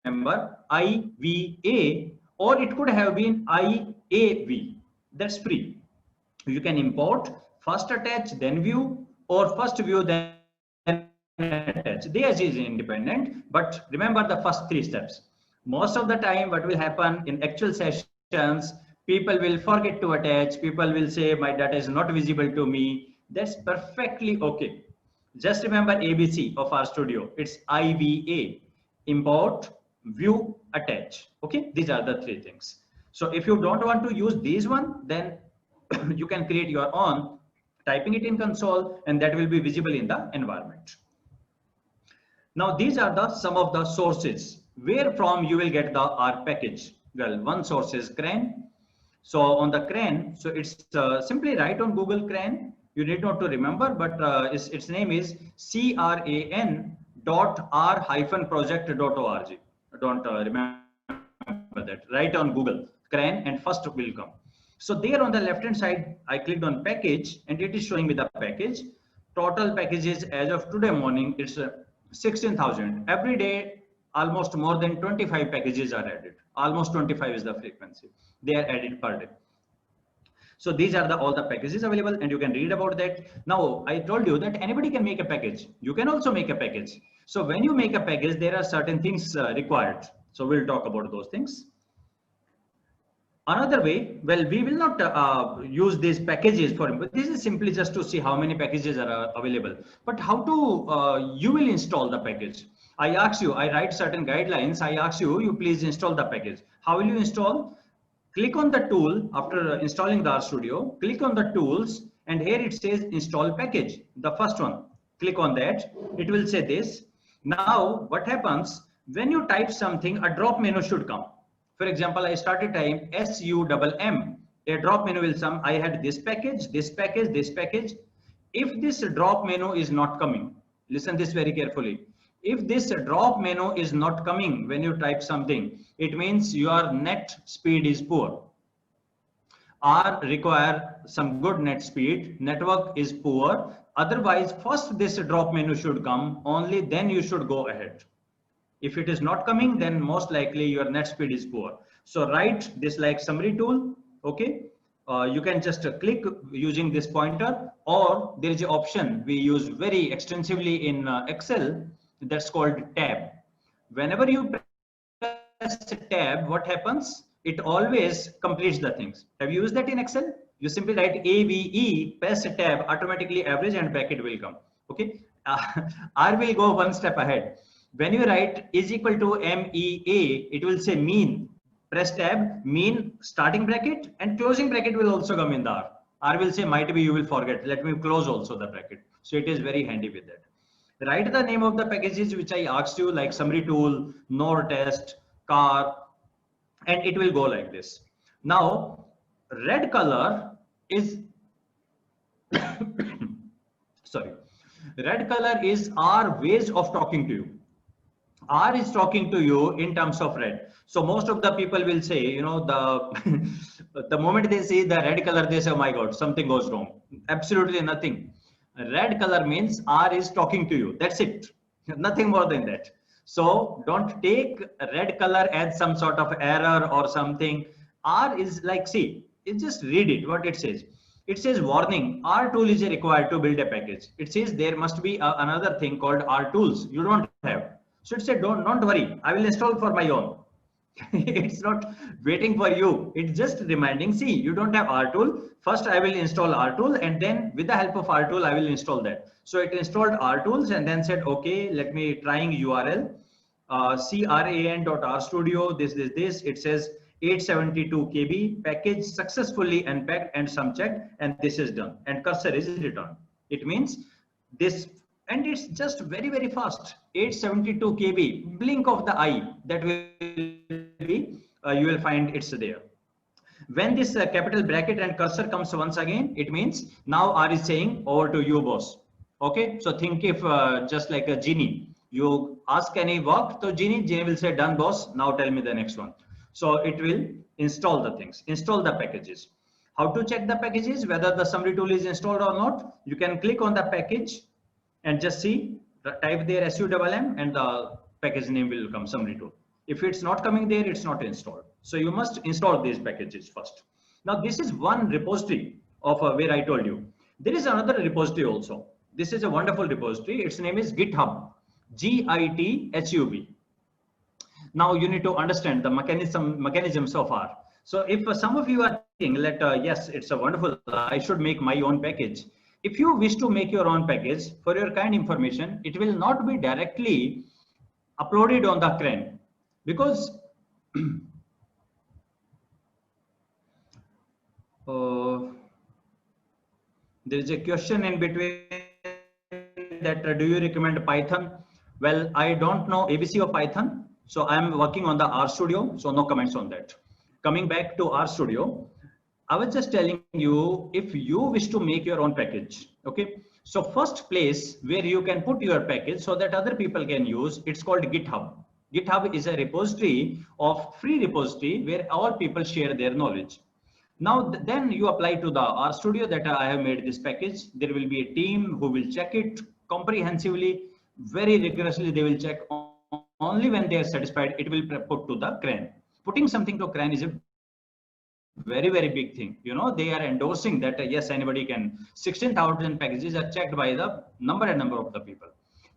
remember, IVA, or it could have been IAV. That's free. You can import, first attach, then view, or first view, then attach. Theirs is independent, but remember the first three steps. Most of the time, what will happen in actual sessions, people will forget to attach. People will say my data is not visible to me. That's perfectly okay. Just remember ABC of RStudio. It's IVA, import, view, attach. Okay, these are the three things. So if you don't want to use these one, then you can create your own, typing it in console, and that will be visible in the environment. Now these are the some of the sources where from you will get the R package. Well, one source is CRAN. So on the CRAN, so it's simply write on Google CRAN. You need not to remember, but its name is CRAN.r-project.org. Don't remember that. Write on Google CRAN and first will come. So there on the left hand side, I clicked on package and it is showing me the package. Total packages as of today morning, it's 16,000. Every day, almost more than 25 packages are added. Almost 25 is the frequency. They are added per day. So these are all the packages available and you can read about that. Now, I told you that anybody can make a package. You can also make a package. So when you make a package, there are certain things required. So we'll talk about those things. Another way, well, we will not use these packages for, but this is simply just to see how many packages are available. But how to, you will install the package. I ask you, I write certain guidelines. I ask you, you please install the package. How will you install? Click on the tool after installing the RStudio, click on the tools, and here it says install package. The first one, click on that. It will say this. Now, what happens when you type something, a drop menu should come. For example, I started typing SUMM. A drop menu will come. I had this package, this package, this package. If this drop menu is not coming, listen this very carefully. If this drop menu is not coming when you type something, it means your net speed is poor. Or require some good net speed, network is poor. Otherwise, first this drop menu should come, only then you should go ahead. If it is not coming, then most likely your net speed is poor. So write this like summary tool, okay? You can just click using this pointer, or there is an option we use very extensively in Excel that's called tab. Whenever you press tab, what happens? It always completes the things. Have you used that in Excel? You simply write AVE, press tab, automatically average and bracket will come, okay? I will go one step ahead. When you write is equal to MEA, it will say mean. Press tab, mean, starting bracket, and closing bracket will also come in the R. R will say might be you will forget. Let me close also the bracket. So it is very handy with that. Write the name of the packages which I asked you, like summary tool, node test, car, and it will go like this. Now, red color is sorry. Red color is our ways of talking to you. R is talking to you in terms of red. So most of the people will say, you know, the moment they see the red color, they say, oh my God, something goes wrong. Absolutely nothing. Red color means R is talking to you. That's it. Nothing more than that. So don't take red color as some sort of error or something. R is like, see, it just read it, what it says. It says warning, R tool is required to build a package. It says there must be another thing called R tools. You don't have. So it said, don't worry, I will install for my own. It's not waiting for you. It's just reminding, see, you don't have R tool. First, I will install R tool, and then with the help of R tool, I will install that. So it installed R tools and then said, okay, let me trying URL, cran.rstudio, this. It says 872 KB package successfully unpacked and some checked, and this is done. And cursor is returned. It means this. And it's just very, very fast. 872 KB, blink of the eye, that will be, you will find it's there. When this capital bracket and cursor comes once again, it means now R is saying over to you, boss. Okay, so think if just like a genie, you ask any work, so genie will say done, boss, now tell me the next one. So it will install the things, install the packages. How to check the packages, whether the summary tool is installed or not? You can click on the package and just see, type there SUMM and the package name will come, summary tool. If it's not coming there, it's not installed. So you must install these packages first. Now this is one repository of where I told you. There is another repository also. This is a wonderful repository. Its name is GitHub, GitHub. Now you need to understand the mechanism so far. So if some of you are thinking that yes, it's a wonderful, I should make my own package. If you wish to make your own package, for your kind information, it will not be directly uploaded on the CRAN, because there is a question in between that do you recommend Python? Well, I don't know ABC of Python, so I'm working on the RStudio, so no comments on that. Coming back to RStudio, I was just telling you, if you wish to make your own package, okay? So first place where you can put your package so that other people can use, it's called GitHub. GitHub is a repository of free repository where all people share their knowledge. Now, then you apply to the RStudio that I have made this package. There will be a team who will check it comprehensively, very rigorously. They will check only when they are satisfied, it will put to the CRAN. Putting something to CRAN is a very, very big thing. You know, they are endorsing that yes, anybody can. 16,000 packages are checked by the number of the people.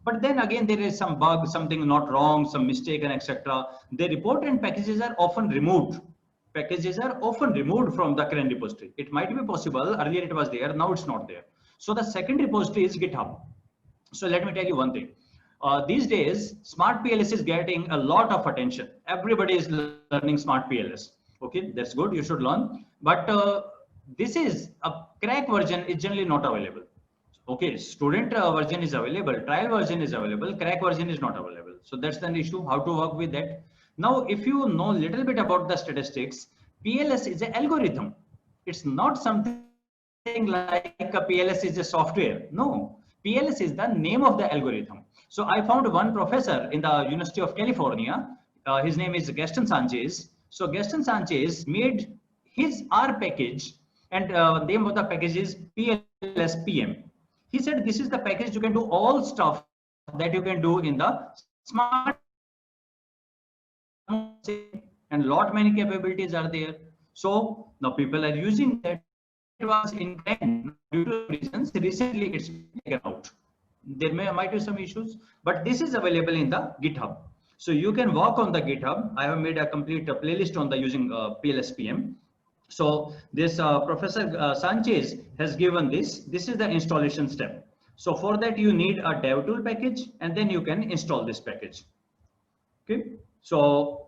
But then again, there is some bug, something not wrong, some mistake, and etc. The reported packages are often removed. packages are often removed from the current repository. It might be possible, earlier it was there, now it's not there. So the second repository is GitHub. So let me tell you one thing. These days, Smart PLS is getting a lot of attention. Everybody is learning Smart PLS. Okay, that's good. You should learn. But this is a crack version is generally not available. Okay, student version is available, trial version is available, crack version is not available. So that's the issue, how to work with that. Now, if you know a little bit about the statistics, PLS is an algorithm. It's not something like a PLS is a software. No, PLS is the name of the algorithm. So I found one professor in the University of California. His name is Gaston Sanchez. So Gaston Sanchez made his R package, and name of the package is PLS-PM. He said this is the package you can do all stuff that you can do in the smart, and lot many capabilities are there. So now people are using that. It was in trend due to reasons. Recently it's taken out. There might be some issues, but this is available in the GitHub. So you can work on the GitHub. I have made a complete playlist on the using PLS-PM. So this Professor Sanchez has given this. This is the installation step. So for that you need a DevTool package, and then you can install this package. Okay. So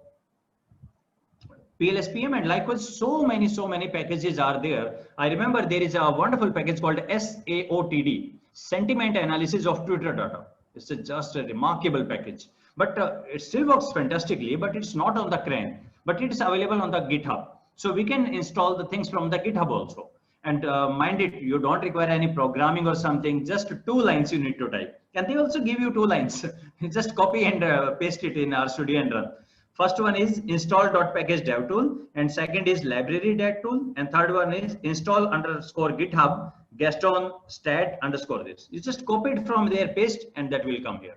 PLS-PM, and likewise so many packages are there. I remember there is a wonderful package called SAOTD, Sentiment Analysis of Twitter Data. It's just a remarkable package, but it still works fantastically, but it's not on the CRAN, but it's available on the GitHub. So we can install the things from the GitHub also. And mind it, you don't require any programming or something, just 2 lines you need to type. And they also give you 2 lines. Just copy and paste it in RStudio and run. First one is install.package devtool, and second is library devtool, and third one is install_GitHub Gaston stat underscore this. You just copy it from there, paste, and that will come here.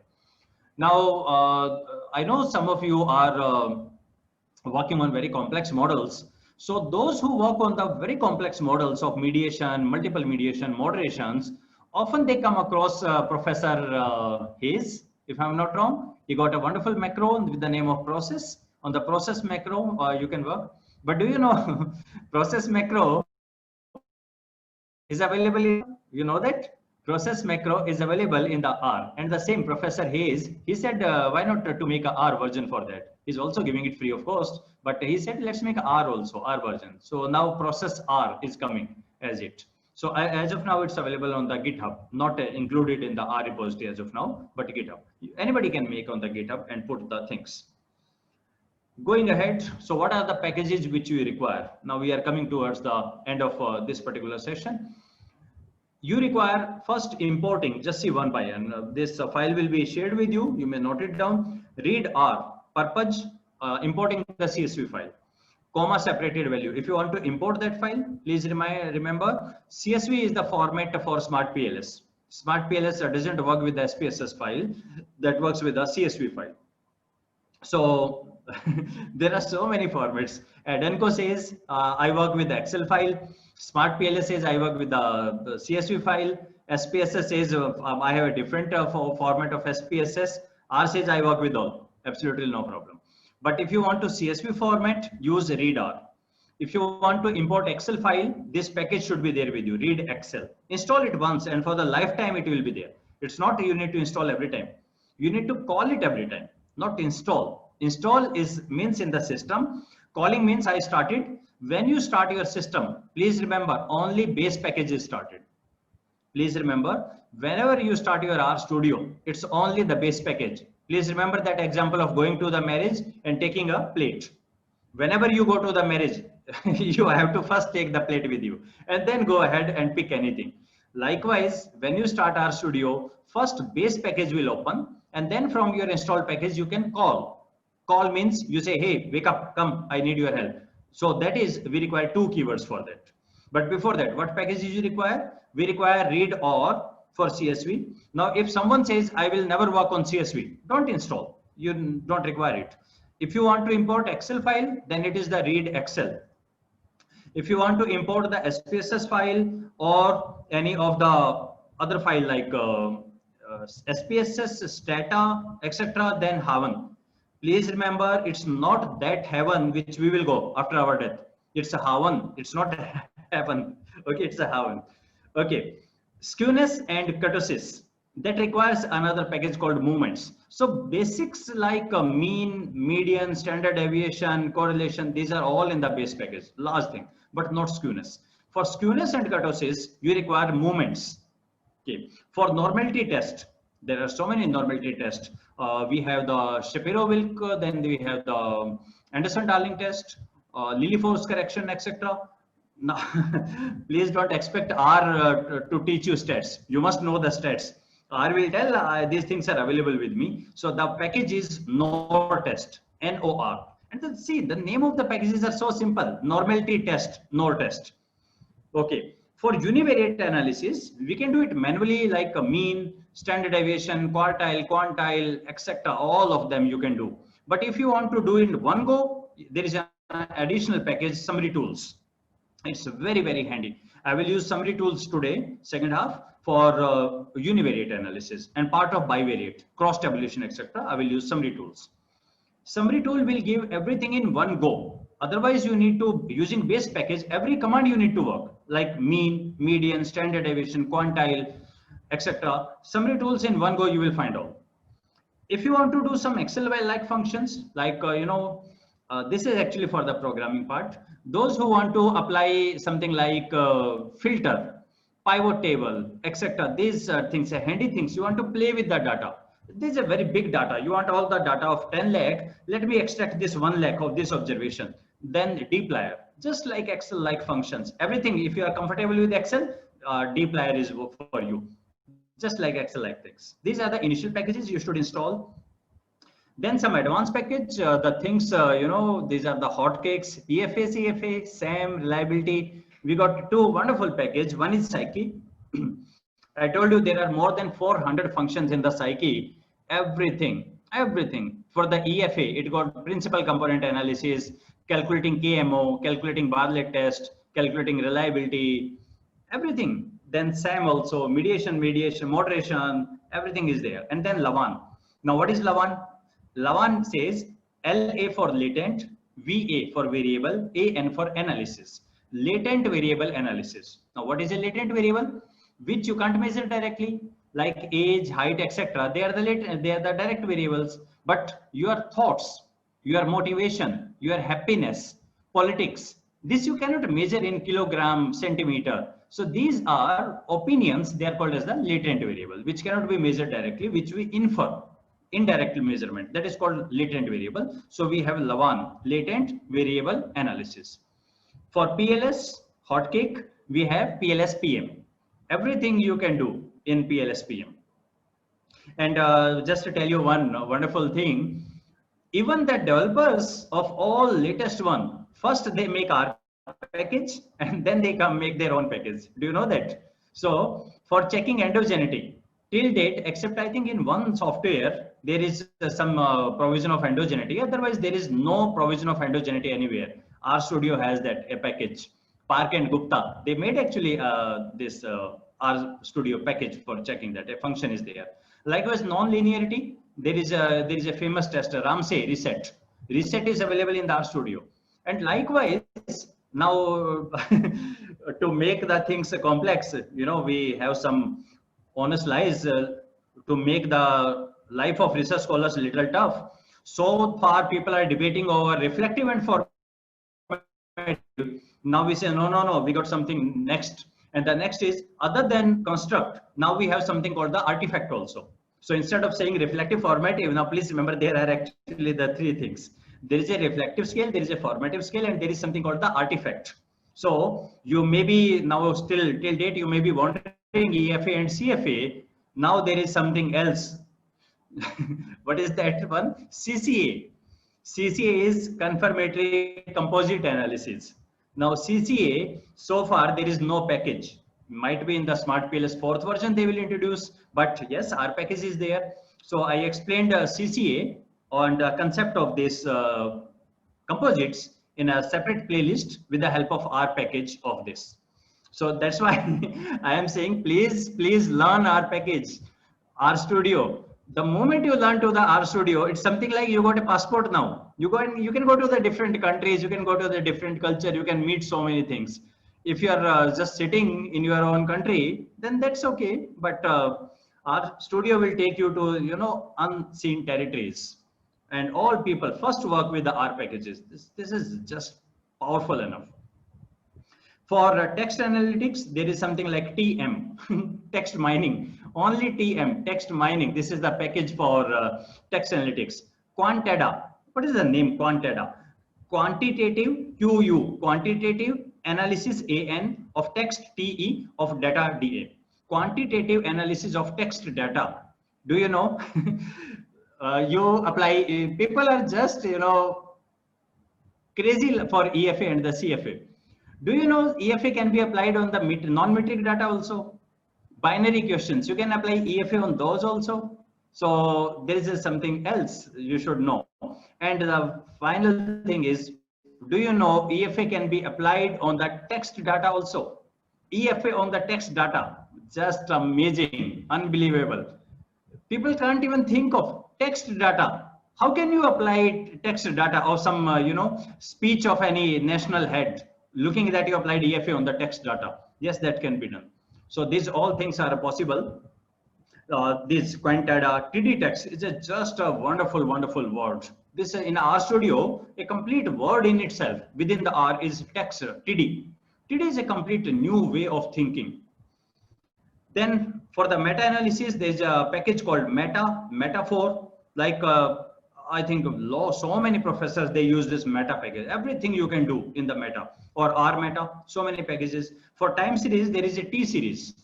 Now, I know some of you are working on very complex models. So those who work on the very complex models of mediation, multiple mediation, moderations, often they come across Professor Hayes, if I'm not wrong. He got a wonderful macro with the name of process. On the process macro, you can work. But do you know, process macro is available in, you know that? Process macro is available in the R. And the same Professor Hayes, he said, why not to make a R version for that? He's also giving it free of cost, but he said, let's make R also, R version. So now process R is coming as it. So as of now, it's available on the GitHub, not included in the R repository as of now, but GitHub. Anybody can make on the GitHub and put the things. Going ahead, so what are the packages which you require? Now we are coming towards the end of this particular session. You require first importing, just see one by one. This file will be shared with you. You may note it down. Read R, purpose, importing the CSV file. Comma separated value. If you want to import that file, please remember CSV is the format for Smart PLS. Smart PLS doesn't work with the SPSS file, that works with the CSV file. So there are so many formats. Denko says I work with the Excel file. Smart PLS says I work with the CSV file. SPSS says I have a different format of SPSS. R says I work with all. Absolutely no problem. But if you want to CSV format, use read R. If you want to import Excel file, this package should be there with you. Read Excel. Install it once, and for the lifetime it will be there. It's not you need to install every time. You need to call it every time, not install. Install means in the system. Calling means I started. When you start your system, please remember only base package is started. Please remember, whenever you start your RStudio, it's only the base package. Please remember that example of going to the marriage and taking a plate. Whenever you go to the marriage, you have to first take the plate with you and then go ahead and pick anything. Likewise, when you start RStudio, first base package will open, and then from your installed package, you can call. Call means you say, hey, wake up, come, I need your help. So that is, we require 2 keywords for that. But before that, what packages you require? We require read or for CSV. Now, if someone says, I will never work on CSV, don't install. You don't require it. If you want to import Excel file, then it is the read Excel. If you want to import the SPSS file or any of the other file like SPSS, Stata, etc., then Haven. Please remember, it's not that heaven which we will go after our death. It's a haven. It's not a heaven. Okay, it's a haven. Okay. Skewness and kurtosis. That requires another package called movements. So basics like mean, median, standard deviation, correlation, these are all in the base package. Last thing, but not skewness. For skewness and kurtosis, you require movements. Okay. For normality test, there are so many normality tests. We have the Shapiro-Wilk, then we have the Anderson-Darling test, Lilliefors correction, etc. Now, please don't expect R to teach you stats. You must know the stats. R will tell these things are available with me. So the package is NOR test, N-O-R. And then see, the name of the packages are so simple. Normality test, NOR test. Okay. For univariate analysis, we can do it manually, like a mean, standard deviation, quartile, quantile, etc. All of them you can do. But if you want to do it in one go, there is an additional package, summary tools. It's very, very handy. I will use summary tools today, second half, for univariate analysis, and part of bivariate, cross tabulation, etc. I will use summary tools. Summary tool will give everything in one go. Otherwise, you need to, using base package, every command you need to work, like mean, median, standard deviation, quantile, etc. Summary tools in one go you will find out. If you want to do some Excel-like functions, like, this is actually for the programming part. Those who want to apply something like filter, pivot table, etc. These things are handy things. You want to play with the data. This is a very big data. You want all the data of 10 lakh. Let me extract this 1 lakh of this observation. Then dplyr, just like Excel-like functions. Everything, if you are comfortable with Excel, dplyr is for you. Just like Excel-like things. These are the initial packages you should install. Then some advanced package, the things, these are the hotcakes, EFA, CFA, SAM, reliability. We got two wonderful packages. One is Psyche. I told you there are more than 400 functions in the Psyche. Everything. For the EFA, it got principal component analysis, calculating KMO, calculating Bartlett test, calculating reliability, everything. Then SAM also, mediation, moderation, everything is there. And then Lavaan. Now, what is Lavaan? Lavaan says LA for latent, VA for variable, AN for analysis. Latent variable analysis. Now, what is a latent variable? Which you can't measure directly, like age, height, etc. They are the direct variables. But your thoughts, your motivation, your happiness, politics, this you cannot measure in kilogram, centimeter. So these are opinions. They are called as the latent variable, which cannot be measured directly, which we infer. Indirect measurement, that is called latent variable. So we have Lavaan, latent variable analysis. For PLS hotcake, we have PLS-PM. Everything you can do in PLS-PM. And just to tell you one wonderful thing, even the developers of all latest one, first they make our package and then they come make their own package. Do you know that? So for checking endogeneity, till date, except I think in one software, there is some provision of endogeneity. Otherwise, there is no provision of endogeneity anywhere. RStudio has that, a package. Park and Gupta, they made actually this RStudio package for checking that a function is there. Likewise, non-linearity, there is a famous test, Ramsey reset. Reset is available in the RStudio. And likewise, now to make the things complex, we have some honest lies to make the life of research scholars a little tough. So far, people are debating over reflective and formative. Now we say, no, we got something next. And the next is, other than construct, now we have something called the artifact also. So instead of saying reflective, formative, now please remember there are actually the three things. There is a reflective scale, there is a formative scale, and there is something called the artifact. So you may be now still till date, you may be wondering EFA and CFA. Now there is something else. What is that one? CCA. CCA is confirmatory composite analysis. Now CCA, so far there is no package. Might be in the SmartPLS 4th version they will introduce, but yes, our package is there. So I explained CCA on the concept of this composites in a separate playlist with the help of our package of this. So that's why I am saying, please learn our package, RStudio. The moment you learn to the RStudio, it's something like you got a passport now. You go and you can go to the different countries, you can go to the different culture, you can meet so many things. If you are just sitting in your own country, then that's okay. But RStudio will take you to, you know, unseen territories. And all people first work with the R packages. This is just powerful enough. For text analytics, there is something like TM, text mining. Only TM, text mining. This is the package for text analytics. Quantada. What is the name? Quantada. Quantitative QU, quantitative analysis AN of text TE of data DA. Quantitative analysis of text data. Do you know? You apply. People are just, you know, crazy for EFA and the CFA. Do you know EFA can be applied on the non-metric data also? Binary questions, you can apply EFA on those also. So there is something else you should know. And the final thing is, do you know EFA can be applied on the text data also? EFA on the text data, just amazing, unbelievable. People can't even think of text data. How can you apply text data or some, you know, speech of any national head, looking that you applied EFA on the text data? Yes, that can be done. So these all things are possible. This Quantada TD text is just a wonderful, wonderful word. This in RStudio, a complete word in itself within the R is text TD. TD is a complete new way of thinking. Then for the meta-analysis, there's a package called Metaphor. Like I think so many professors, they use this meta package. Everything you can do in the meta or R meta, so many packages. For time series, there is a T series.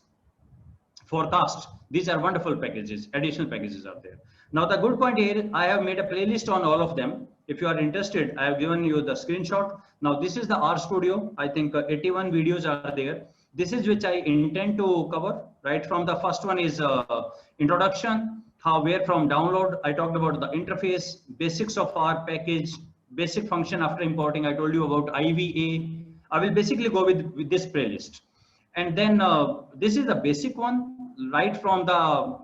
Forecast. These are wonderful packages. Additional packages are there. Now the good point here, I have made a playlist on all of them. If you are interested, I have given you the screenshot. Now this is the RStudio. I think 81 videos are there. This is which I intend to cover. Right from the first one is introduction, where from download. I talked about the interface, basics of R package, basic function after importing. I told you about IVA. I will basically go with this playlist. And then this is the basic one, right from the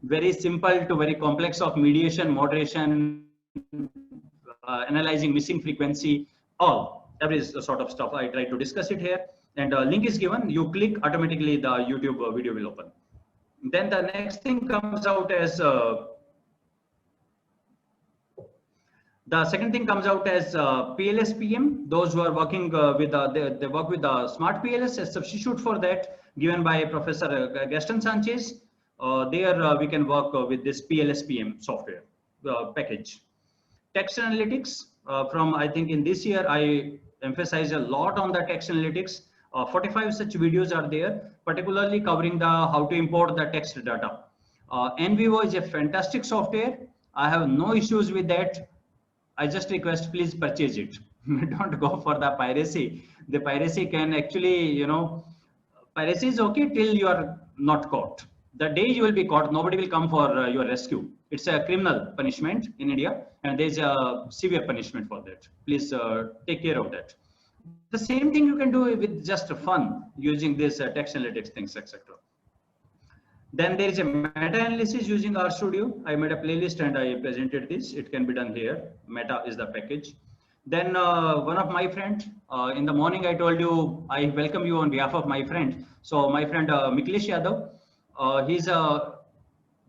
very simple to very complex of mediation, moderation, analyzing missing frequency, every sort of stuff. I try to discuss it here. And link is given. You click, automatically the YouTube video will open. Then the next thing comes out as the second thing comes out as PLS-PM. Those who are working with they work with the Smart PLS as substitute for that, given by Professor Gaston Sanchez. There we can work with this PLS-PM software package. Text analytics. From I think in this year I emphasize a lot on the text analytics. 45 such videos are there, particularly covering the how to import the text data. NVivo is a fantastic software. I have no issues with that. I just request, please purchase it. Don't go for the piracy. The piracy can actually, you know, piracy is okay till you are not caught. The day you will be caught, nobody will come for your rescue. It's a criminal punishment in India, and there's a severe punishment for that. Please take care of that. The same thing you can do with just fun using this text analytics things, etc. Then there is a meta-analysis using RStudio. I made a playlist and I presented this. It can be done here. Meta is the package. Then one of my friends, in the morning I told you, I welcome you on behalf of my friend. So my friend Miklesh Yadav, he's a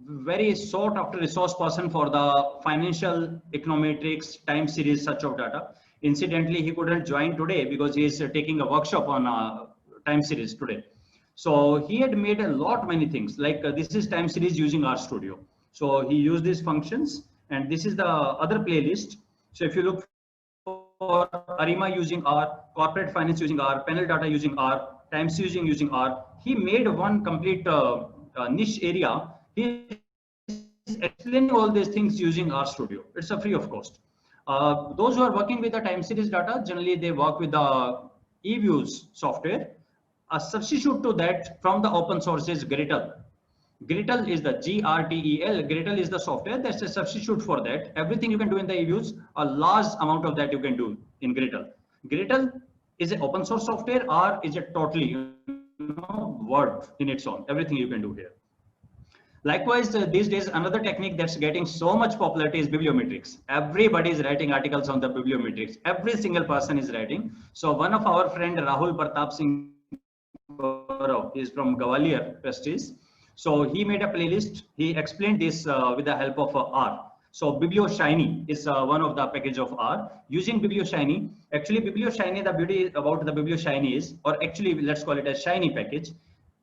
very sought after resource person for the financial econometrics time series search of data. Incidentally, he couldn't join today because he is taking a workshop on time series today. So he had made many things like this is time series using RStudio. So he used these functions, and this is the other playlist. So if you look for Arima using R, corporate finance using R, panel data using R, time series using R, he made one complete niche area. He is explaining all these things using RStudio. It's a free of cost. Those who are working with the time series data, generally they work with the eViews software. A substitute to that from the open source is Gretl. Gretl is the GRTEL. Gretl is the software that's a substitute for that. Everything you can do in the eViews, a large amount of that you can do in Gretl. Gretl is an open source software, or is a totally word in its own. Everything you can do here. Likewise, these days, another technique that's getting so much popularity is bibliometrics. Everybody is writing articles on the bibliometrics. Every single person is writing. So one of our friend, Rahul Pratap Singh Gaurav, is from Gwalior, Prestige. So he made a playlist. He explained this with the help of R. So BiblioShiny is one of the package of R. Using BiblioShiny, actually BiblioShiny, the beauty about the BiblioShiny is, or actually let's call it a Shiny package.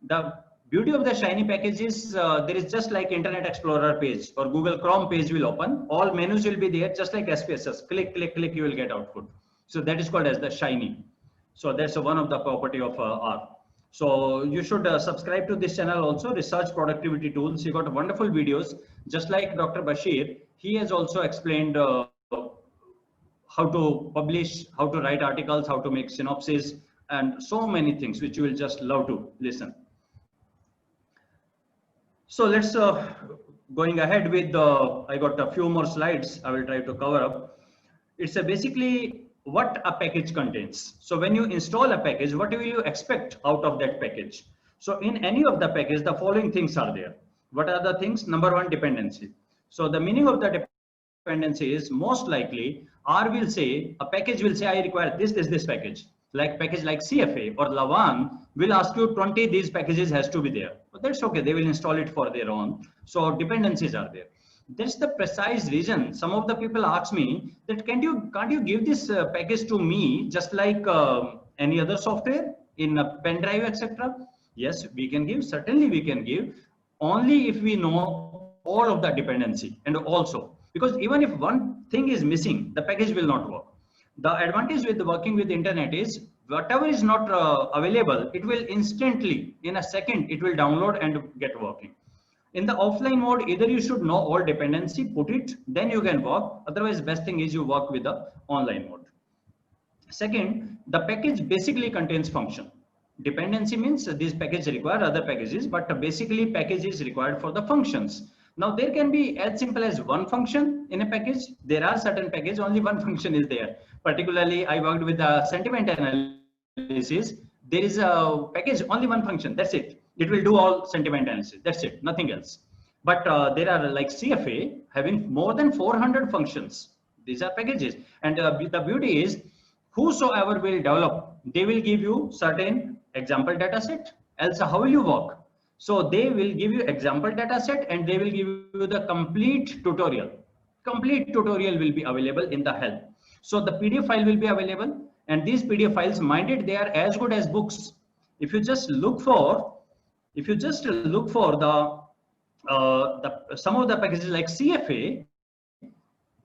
The beauty of the Shiny package is there is just like Internet Explorer page or Google Chrome page will open. All menus will be there, just like SPSS. Click, click, click, you will get output. So that is called as the Shiny. So that's one of the property of R. So you should subscribe to this channel also, Research Productivity Tools. You got wonderful videos, just like Dr. Bashir. He has also explained how to publish, how to write articles, how to make synopsis, and so many things which you will just love to listen. So let's going ahead with I got a few more slides I will try to cover up. It's basically what a package contains. So when you install a package, what will you expect out of that package? So in any of the package, the following things are there. What are the things? Number one, dependency. So the meaning of the dependency is most likely R will say, a package will say, I require this package. Like package like CFA or Lavan will ask you 20, these packages has to be there. But that's okay, they will install it for their own. So dependencies are there. That's the precise reason some of the people ask me that can't you give this package to me just like any other software in a pen drive, etc. Yes, we can give, certainly we can give, only if we know all of the dependency. And also because even if one thing is missing, the package will not work. The advantage with working with the internet is whatever is not available, it will instantly, in a second, it will download and get working. In the offline mode, either you should know all dependency, put it, then you can work. Otherwise, best thing is you work with the online mode. Second, the package basically contains function. Dependency means these packages require other packages, but basically package is required for the functions. Now there can be as simple as one function in a package. There are certain packages, only one function is there. Particularly, I worked with the sentiment analysis. There is a package, only one function, that's it. It will do all sentiment analysis, that's it, nothing else. But there are like CFA having more than 400 functions. These are packages. And the beauty is, whosoever will develop, they will give you certain example data set. Else, how will you work? So they will give you example data set and they will give you the complete tutorial. Complete tutorial will be available in the help. So the PDF file will be available, and these PDF files, minded, they are as good as books. If you just look for, the some of the packages like CFA,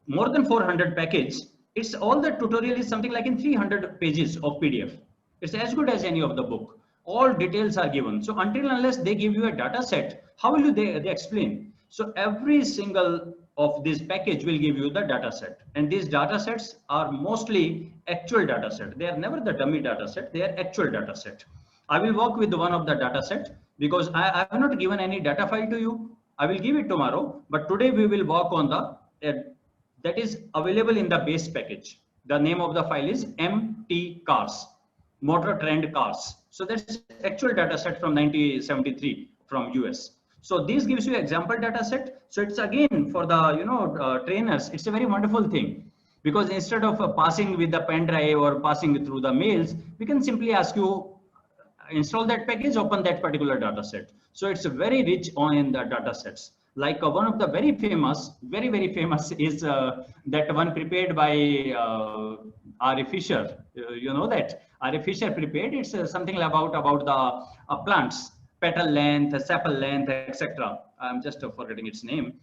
more than 400 package, it's all the tutorial is something like in 300 pages of PDF. It's as good as any of the book. All details are given. So until unless they give you a data set, how will they explain? So every single of this package will give you the data set, and these data sets are mostly actual data set. They are never the dummy data set, they are actual data set. I will work with one of the data set because I have not given any data file to you. I will give it tomorrow, but today we will work on the that is available in the base package. The name of the file is MT cars, motor trend cars. So that's actual data set from 1973 from US. So this gives you example data set. So it's again for the trainers, it's a very wonderful thing, because instead of passing with the pen drive or passing through the mails, we can simply ask you install that package, open that particular data set. So it's very rich in the data sets. Like one of the very famous is that one prepared by R.A. Fisher. You know that R.A. Fisher prepared. It's something about the plants, petal length, sepal length, etc. I'm just forgetting its name.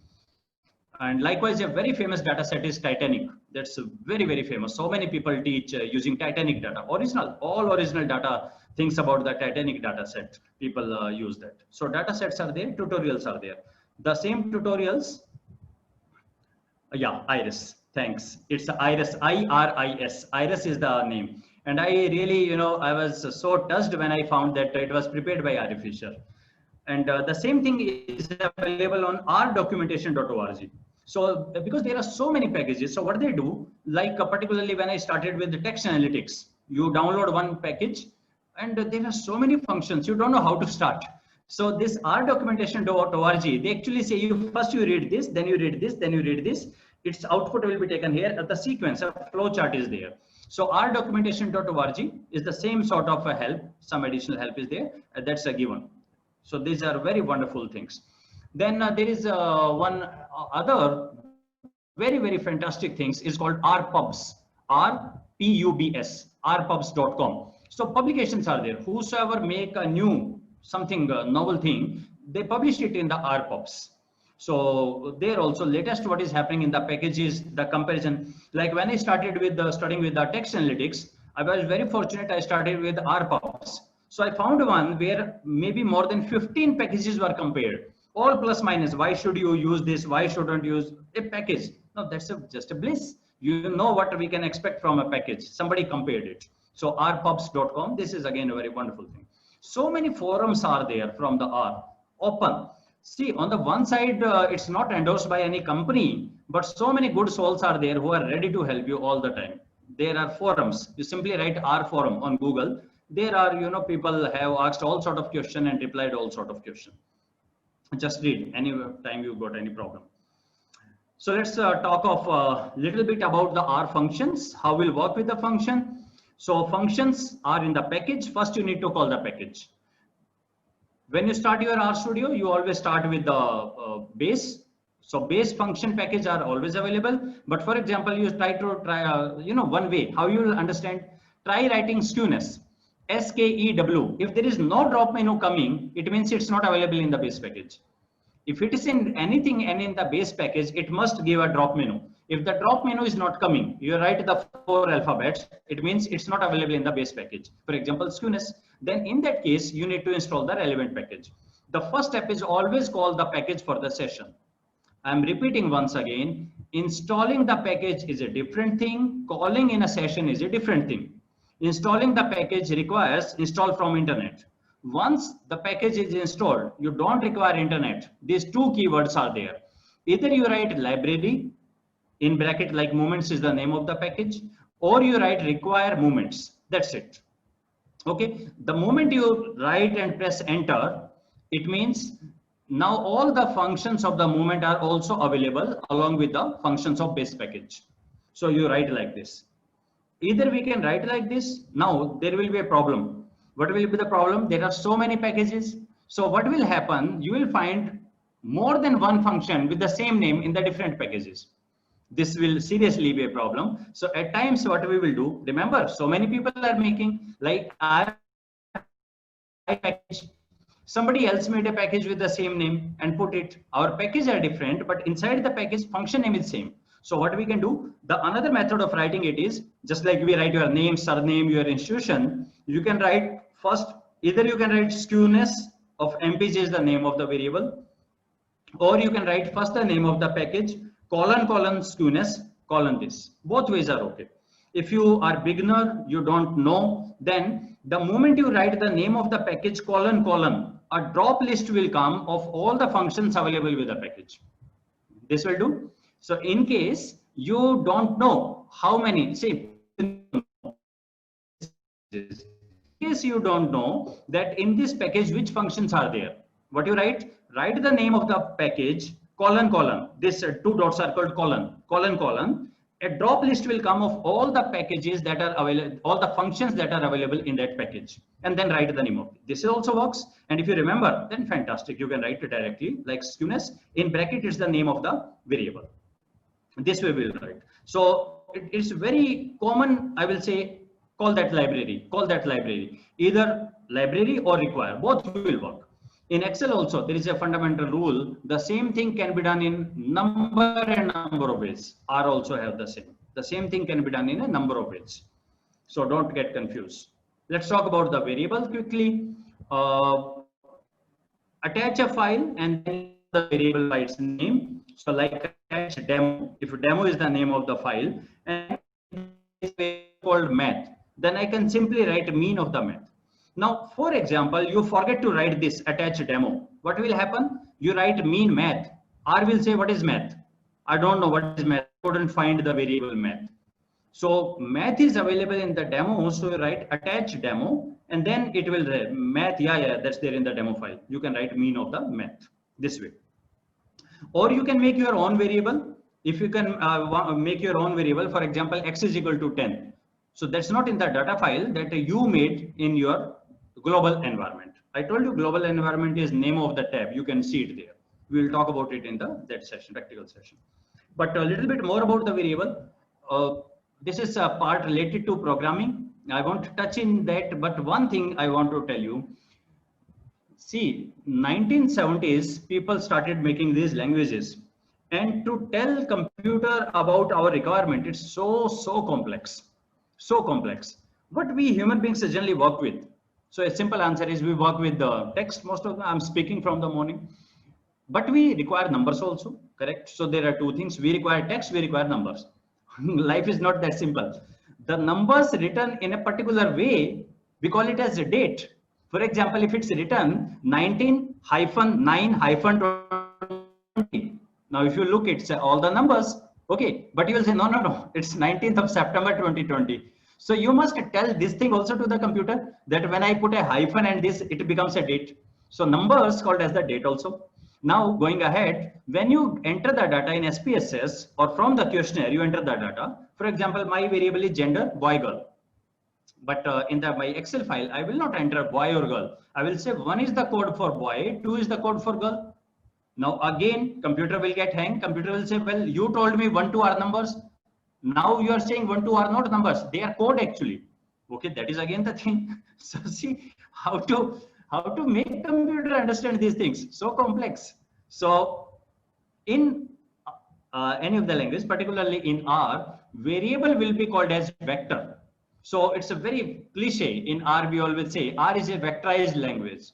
And likewise, a very famous data set is Titanic. That's very, very famous. So many people teach using Titanic data. All original data, things about the Titanic data set, people use that. So data sets are there, tutorials are there. The same tutorials, yeah, Iris, thanks. It's Iris, IRIS. Iris is the name. And I really, I was so touched when I found that it was prepared by R.A. Fisher. And the same thing is available on rdocumentation.org. So because there are so many packages, so what they do, like particularly when I started with the text analytics, you download one package and there are so many functions, you don't know how to start. So this rdocumentation.org, they actually say you first you read this, then you read this, then you read this. Its output will be taken here. The sequence, a flow chart is there. So rdocumentation.org is the same sort of a help. Some additional help is there. That's a given. So these are very wonderful things. Then there is one other very fantastic things is called rpubs, rpubs, rpubs.com. So publications are there. Whosoever make a new something novel thing, they publish it in the rpubs. So there also latest what is happening in the packages, the comparison. Like when I started with studying with the text analytics, I was very fortunate. I started with rpubs. So I found one where maybe more than 15 packages were compared, all plus minus. Why should you use this? Why shouldn't you use a package? No, that's just a bliss. You know what we can expect from a package. Somebody compared it. So rpubs.com, this is again a very wonderful thing. So many forums are there from the R, open. See, on the one side, it's not endorsed by any company, but so many good souls are there who are ready to help you all the time. There are forums. You simply write R forum on Google. There are, people have asked all sort of question and replied all sort of question. Just read any time you got any problem. So let's talk of a little bit about the R functions, how we'll work with the function. So functions are in the package. First, you need to call the package. When you start your RStudio, you always start with the base. So base function package are always available. But for example, you try one way, how you will understand, try writing skewness, SKEW. If there is no drop menu coming, it means it's not available in the base package. If it is in anything and in the base package, it must give a drop menu. If the drop menu is not coming, you write the 4 alphabets, it means it's not available in the base package. For example, skewness, then in that case, you need to install the relevant package. The first step is always call the package for the session. I'm repeating once again, installing the package is a different thing. Calling in a session is a different thing. Installing the package requires install from internet. Once the package is installed, you don't require internet. These two keywords are there. Either you write library, in bracket like moments is the name of the package, or you write require moments. That's it. Okay. The moment you write and press enter, it means now all the functions of the moment are also available along with the functions of base package. So you write like this. Either we can write like this. Now there will be a problem. What will be the problem? There are so many packages. So what will happen? You will find more than one function with the same name in the different packages. This will seriously be a problem. So at times what we will do, remember, so many people are making like I package. Somebody else made a package with the same name and put it. Our packages are different, but inside the package function name is same. So what we can do, the another method of writing it is just like we write your name, surname, your institution. You can write first, either you can write skewness of mpg is the name of the variable, or you can write first the name of the package, colon skewness, colon this. Both ways are okay. If you are beginner, you don't know, then the moment you write the name of the package, colon, a drop list will come of all the functions available with the package. This will do. So in case you don't know how many, see, in case you don't know that in this package which functions are there, what you write the name of the package, colon, this two dots are called colon, a drop list will come of all the packages that are available, all the functions that are available in that package, and then write the name of it. This also works, and if you remember, then fantastic, you can write it directly like skewness, in bracket is the name of the variable. This way we'll write. So it's very common, I will say, call that library, either library or require, both will work. In Excel also, there is a fundamental rule. The same thing can be done in number of ways. R also have the same. The same thing can be done in a number of ways. So don't get confused. Let's talk about the variable quickly. Attach a file and then the variable by its name. So like attach demo. If demo is the name of the file and it's called math, then I can simply write mean of the math. Now, for example, you forget to write this attach demo. What will happen? You write mean math. R will say, what is math? I don't know what is math. I couldn't find the variable math. So math is available in the demo. So you write attach demo, and then it will math. Yeah, that's there in the demo file. You can write mean of the math this way, or you can make your own variable. If you can make your own variable, for example, x is equal to 10. So that's not in the data file that you made in your global environment. I told you global environment is name of the tab. You can see it there. We will talk about it in that session, practical session. But a little bit more about the variable. This is a part related to programming. I won't touch in that, but one thing I want to tell you. See, 1970s, people started making these languages. And to tell computer about our requirement, it's so complex. So complex. What we human beings generally work with. So a simple answer is we work with the text. Most of them, I'm speaking from the morning. But we require numbers also, correct? So there are two things. We require text, we require numbers. Life is not that simple. The numbers written in a particular way, we call it as a date. For example, if it's written 19-9-20. Now, if you look, it's all the numbers. Okay, but you will say, no, it's 19th of September 2020. So you must tell this thing also to the computer that when I put a hyphen and this, it becomes a date. So numbers called as the date also. Now going ahead, when you enter the data in SPSS or from the questionnaire, you enter the data. For example, my variable is gender, boy, girl. But in my Excel file, I will not enter boy or girl. I will say 1 is the code for boy, 2 is the code for girl. Now again, computer will get hanged. Computer will say, well, you told me 1, 2 are numbers. Now you are saying 1, 2 are not numbers. They are code actually. Okay, that is again the thing. So see how to make computer understand these things. So complex. So in any of the language, particularly in R, variable will be called as vector. So it's a very cliche. In R, we always say R is a vectorized language.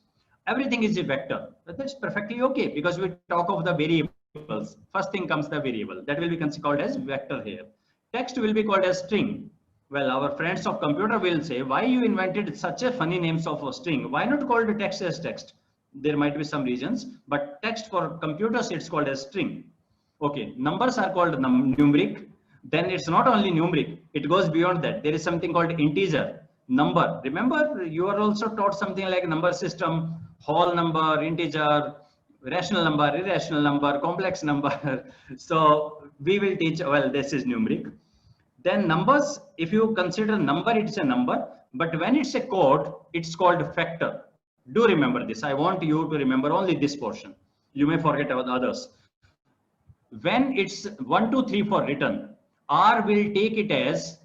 Everything is a vector. But that's perfectly okay because we talk of the variables. First thing comes the variable. That will be called as vector here. Text will be called as string. Well, our friends of computer will say, why you invented such a funny names of a string? Why not call the text as text? There might be some reasons, but text for computers, it's called as string. Okay, numbers are called numeric. Then it's not only numeric, it goes beyond that. There is something called integer, number. Remember, you are also taught something like number system, whole number, integer, rational number, irrational number, complex number. So we will teach, well, this is numeric. Then numbers, if you consider number, it's a number, but when it's a code, it's called factor. Do remember this. I want you to remember only this portion. You may forget about others. When it's 1, 2, 3 for written, R will take it as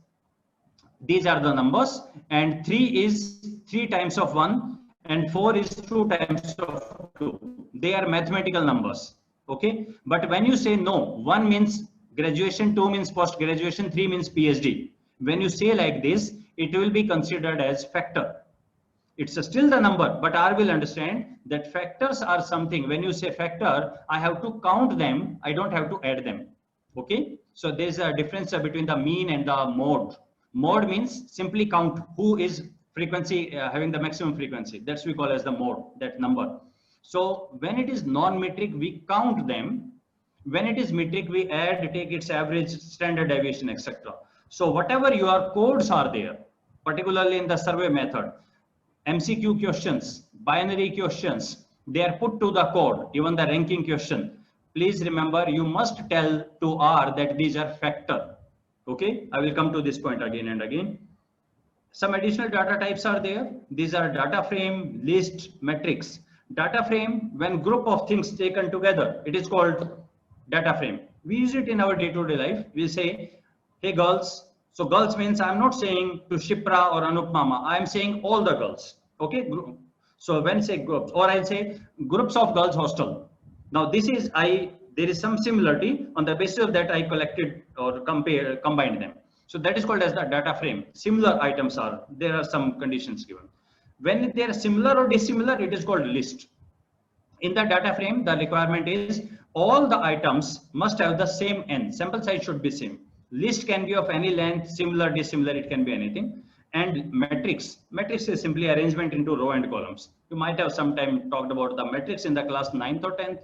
these are the numbers, and 3 is 3 times of 1, and 4 is 2 times of 2. They are mathematical numbers. Okay, but when you say no, 1 means graduation, 2 means post graduation, 3 means PhD. When you say like this, it will be considered as factor. It's still the number, but R will understand that factors are something. When you say factor, I have to count them. I don't have to add them. Okay. So there's a difference between the mean and the mode. Mode means simply count who is frequency having the maximum frequency. That's we call as the mode, that number. So when it is non-metric, we count them. When it is metric, we add, take its average, standard deviation, etc. So whatever your codes are there, particularly in the survey method, MCQ questions, binary questions, they are put to the code, even the ranking question. Please remember, you must tell to R that these are factor. Okay, I will come to this point again and again. Some additional data types are there. These are data frame, list, matrix. Data frame, when group of things taken together, it is called data frame. We use it in our day-to-day life. We say, hey girls. So girls means I'm not saying to Shipra or Anup Mama. I'm saying all the girls. Okay. So when say groups, or I'll say groups of girls hostel. Now this is there is some similarity. On the basis of that, I collected or combined them. So that is called as the data frame. Similar items are, there are some conditions given. When they are similar or dissimilar, it is called list. In the data frame, the requirement is all the items must have the same n. Sample size should be same. List can be of any length, similar, dissimilar, it can be anything. And matrix. Matrix is simply arrangement into row and columns. You might have sometime talked about the matrix in the class 9th or 10th.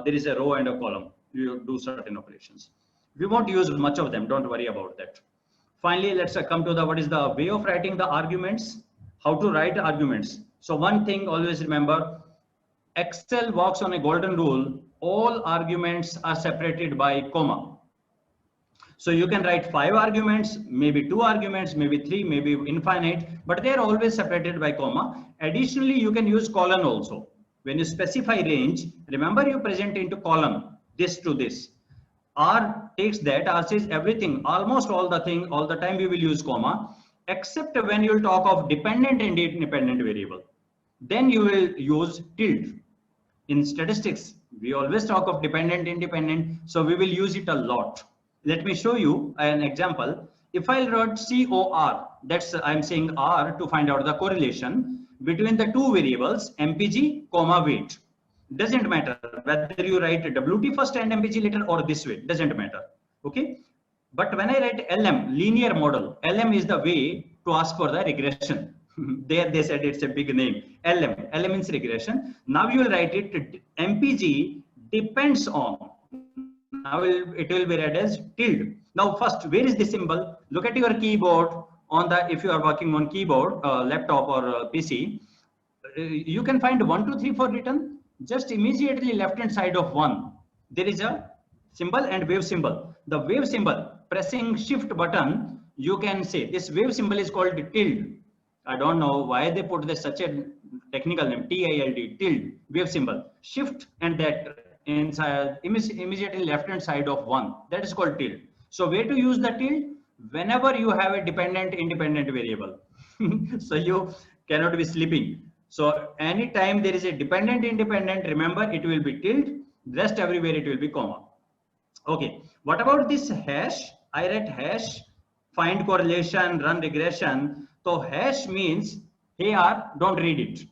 There is a row and a column. You do certain operations. We won't use much of them. Don't worry about that. Finally, let's come to the what is the way of writing the arguments, how to write arguments. So one thing always remember, Excel works on a golden rule. All arguments are separated by comma. So you can write 5 arguments, maybe 2 arguments, maybe 3, maybe infinite, but they are always separated by comma. Additionally, you can use colon also. When you specify range, remember you present into column, this to this. R takes that, R says everything, almost all the thing, all the time we will use comma, except when you will talk of dependent and independent variable. Then you will use tilde. In statistics, we always talk of dependent, independent, so we will use it a lot. Let me show you an example. If I write COR, that's I'm saying R to find out the correlation between the two variables, MPG, comma, weight. Doesn't matter whether you write WT first and MPG later or this way, doesn't matter. Okay. But when I write LM, linear model, LM is the way to ask for the regression. There they said it's a big name. LM means regression. Now you will write it MPG depends on. Now it will be read as tilde. Now first, where is the symbol? Look at your keyboard on the, if you are working on keyboard, laptop or PC, you can find 1, 2, 3, 4 written. Just immediately left hand side of 1, there is a symbol and wave symbol. The wave symbol, pressing shift button, you can say this wave symbol is called tilde. I don't know why they put this such a technical name, TILD, tilde, wave symbol. Shift and that inside immediately left hand side of 1, that is called tilde. So where to use the tilde? Whenever you have a dependent independent variable. So you cannot be sleeping. So anytime there is a dependent independent, remember it will be tilde, rest everywhere it will be comma. Okay, what about this hash? I read hash, find correlation, run regression. So hash means here, don't read it.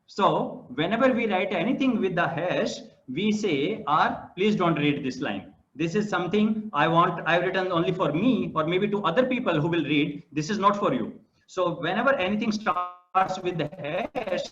So whenever we write anything with the hash, we say R, please don't read this line. This is something I've written only for me or maybe to other people who will read. This is not for you. So whenever anything starts with the hash,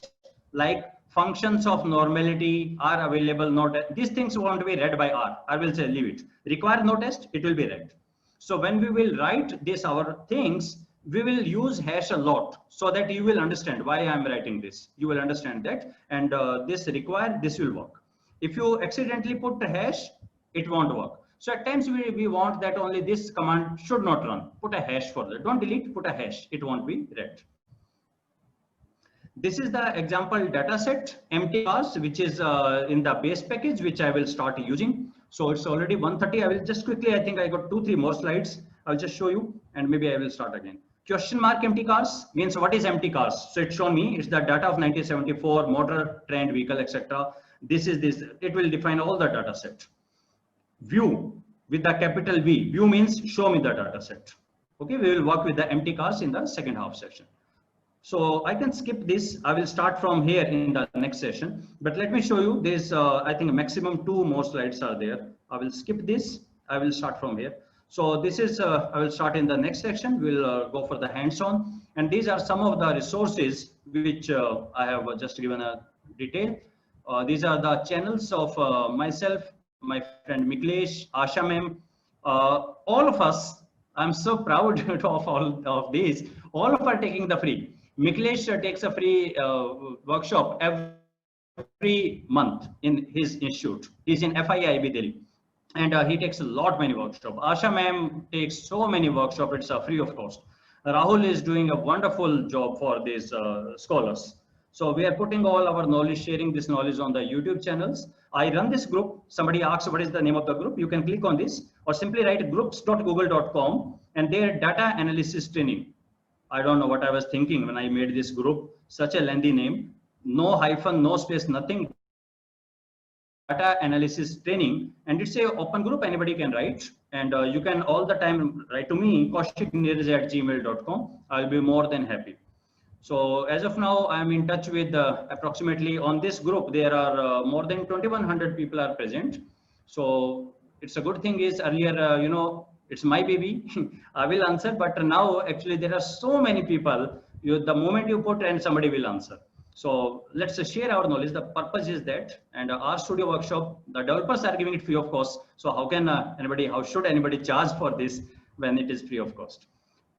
like functions of normality are available, not these things want to be read by R. I will say leave it. Require no test, it will be read. So when we will write this our things, we will use hash a lot so that you will understand why I'm writing this. You will understand that, and this require, this will work. If you accidentally put a hash, it won't work. So at times we want that only this command should not run. Put a hash for that. Don't delete, put a hash. It won't be read. This is the example data set MTCars, which is in the base package, which I will start using. So it's already 1:30. I will just quickly, I think I got 2-3 more slides. I'll just show you and maybe I will start again. Question mark MTCars means what is MTCars? So it's shown me, it's the data of 1974, motor, trend, vehicle, etc. This is this, it will define all the data set. View with the capital V, view means show me the data set. Okay, we will work with the MTCars in the second half session. So I can skip this. I will start from here in the next session, but let me show you this. I think maximum 2 more slides are there. I will skip this. I will start from here. So this is, I will start in the next section. We'll go for the hands-on. And these are some of the resources which I have just given a detail. These are the channels of myself, my friend Miklesh, Asha ma'am, all of us. I'm so proud of all of these. All of us are taking the free. Miklesh takes a free workshop every month in his institute. He's in FIIB Delhi. And he takes a lot many workshops. Asha ma'am takes so many workshops, it's free of cost. Rahul is doing a wonderful job for these scholars. So we are putting all our knowledge, sharing this knowledge on the YouTube channels. I run this group. Somebody asks what is the name of the group. You can click on this or simply write groups.google.com and their data analysis training. I don't know what I was thinking when I made this group, such a lengthy name, no hyphen, no space, nothing. Data analysis training, and it's a open group, anybody can write, and you can all the time write to me, kaushikneeraj@gmail.com. I'll be more than happy. So as of now, I'm in touch with approximately on this group, there are more than 2100 people are present. So it's a good thing is earlier, you know, it's my baby, I will answer, but now actually there are so many people, the moment you put and somebody will answer. So let's share our knowledge. The purpose is that, and our studio workshop, the developers are giving it free of cost. So how can how should anybody charge for this when it is free of cost?